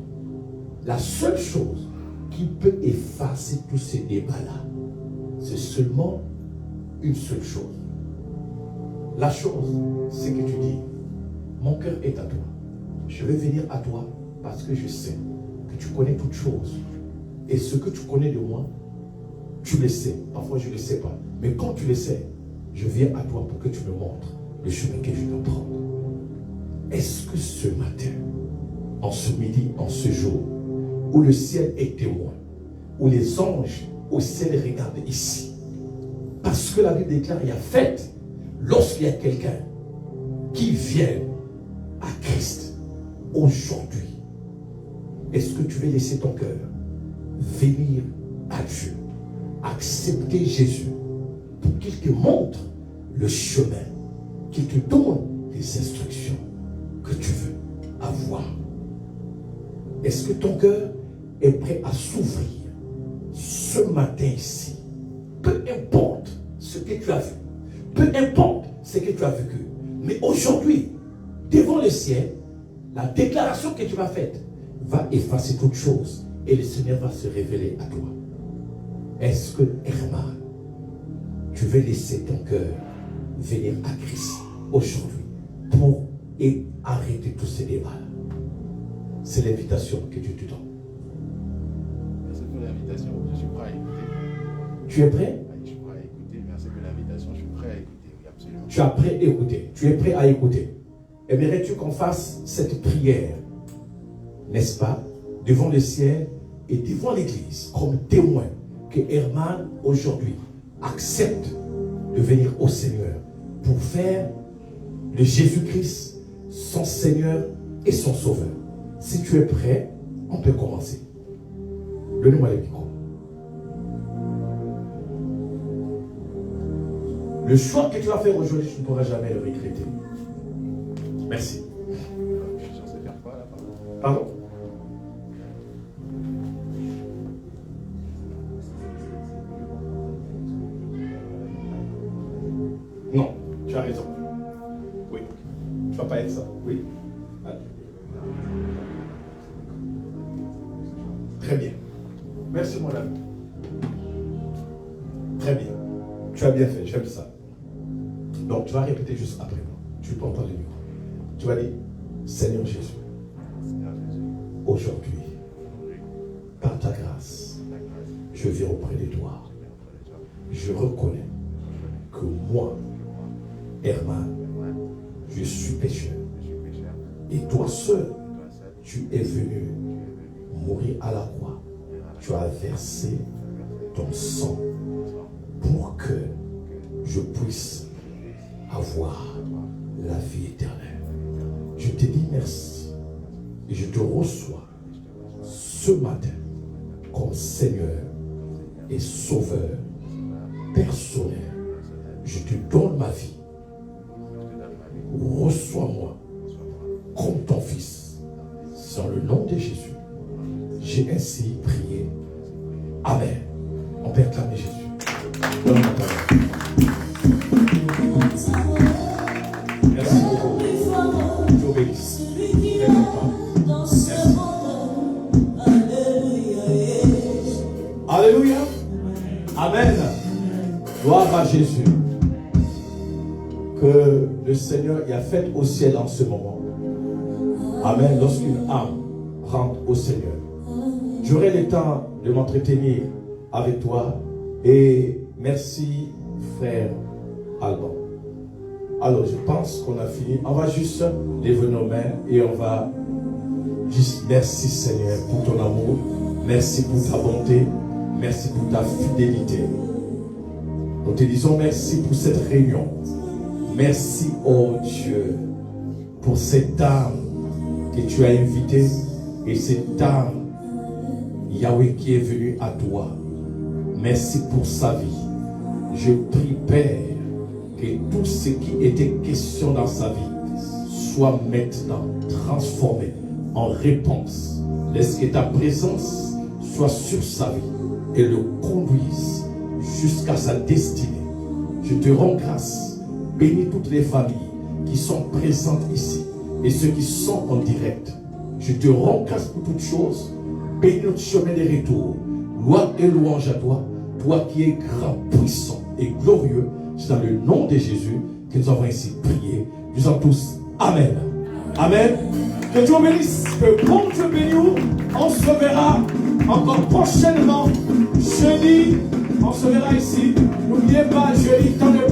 Speaker 3: la seule chose qui peut effacer tous ces débats-là, c'est seulement une seule chose. La chose, c'est que tu dis, mon cœur est à toi. Je vais venir à toi parce que je sais que tu connais toutes choses. Et ce que tu connais de moi, tu le sais. Parfois, je ne le sais pas. Mais quand tu le sais, je viens à toi pour que tu me montres le chemin que je dois prendre. Est-ce que ce matin, en ce midi, en ce jour, où le ciel est témoin, où les anges au ciel regardent ici, parce que la Bible déclare, il y a fête lorsqu'il y a quelqu'un qui vient à Christ aujourd'hui. Est-ce que tu veux laisser ton cœur venir à Dieu, accepter Jésus pour qu'il te montre le chemin, qu'il te donne les instructions que tu veux avoir? Est-ce que ton cœur est prêt à s'ouvrir ce matin ici? Peu importe ce que tu as vu, peu importe ce que tu as vécu, mais aujourd'hui, devant le ciel, la déclaration que tu vas faire va effacer toute chose et le Seigneur va se révéler à toi. Est-ce que, Herman, tu veux laisser ton cœur venir à Christ aujourd'hui pour arrêter tous ces débats? C'est l'invitation que Dieu te donne.
Speaker 5: Merci pour l'invitation. Je suis prêt à écouter.
Speaker 3: Tu es prêt?
Speaker 5: Oui, je suis prêt à écouter. Merci pour l'invitation. Je suis prêt à écouter. Oui, absolument.
Speaker 3: Tu es prêt à écouter. Tu es prêt à écouter. Aimerais-tu qu'on fasse cette prière, n'est-ce pas, devant le ciel et devant l'église, comme témoin que Herman aujourd'hui accepte de venir au Seigneur pour faire de Jésus-Christ son Seigneur et son Sauveur. Si tu es prêt, on peut commencer. Donne-moi le micro. Le choix que tu vas faire aujourd'hui, tu ne pourras jamais le regretter. Merci.
Speaker 5: Je suis censé faire quoi là, pardon?
Speaker 3: Pardon? Non, tu as raison. Oui. Tu ne vas pas être ça. Oui. Allez. Très bien. Merci mon ami. Très bien. Tu as bien fait, j'aime ça. Donc tu vas répéter juste après moi. Tu peux entendre le micro. Tu vas dire, Seigneur Jésus, aujourd'hui, par ta grâce, je viens auprès de toi. Je reconnais que moi, Herman, je suis pécheur. Et toi seul, tu es venu mourir à la croix. Tu as versé ton sang pour que je puisse avoir la vie éternelle. Je te dis merci et je te reçois ce matin comme Seigneur et Sauveur personnel. Je te donne ma vie. Reçois-moi comme ton Fils. Dans le nom de Jésus, j'ai ainsi prié. Amen. On peut acclamer Jésus. Donne la parole. Merci beaucoup. Dieu bénisse. Alléluia. Amen. Gloire à Jésus. Que le Seigneur y a fait au ciel en ce moment. Amen. Lorsqu'une âme rentre au Seigneur. J'aurai le temps de m'entretenir avec toi. Et merci, frère Alban. Alors, je pense qu'on a fini. On va juste lever nos mains et on va juste merci Seigneur pour ton amour. Merci pour ta bonté. Merci pour ta fidélité. Nous te disons merci pour cette réunion. Merci, oh Dieu, pour cette âme que tu as invitée et cette âme, Yahweh, qui est venue à toi. Merci pour sa vie. Je prie, Père, que tout ce qui était question dans sa vie soit maintenant transformé en réponse. Laisse que ta présence soit sur sa vie et le conduise jusqu'à sa destinée. Je te rends grâce. Bénis toutes les familles qui sont présentes ici et ceux qui sont en direct. Je te rends grâce pour toutes choses. Bénis notre chemin de retour. Gloire et louange à toi, toi qui es grand, puissant et glorieux. C'est dans le nom de Jésus que nous avons ainsi prié. Nous en tous. Amen. Amen. Que Dieu bénisse. Que bon Dieu bénisse. On se verra encore prochainement. Jeudi, on se verra ici. N'oubliez pas, jeudi, temps de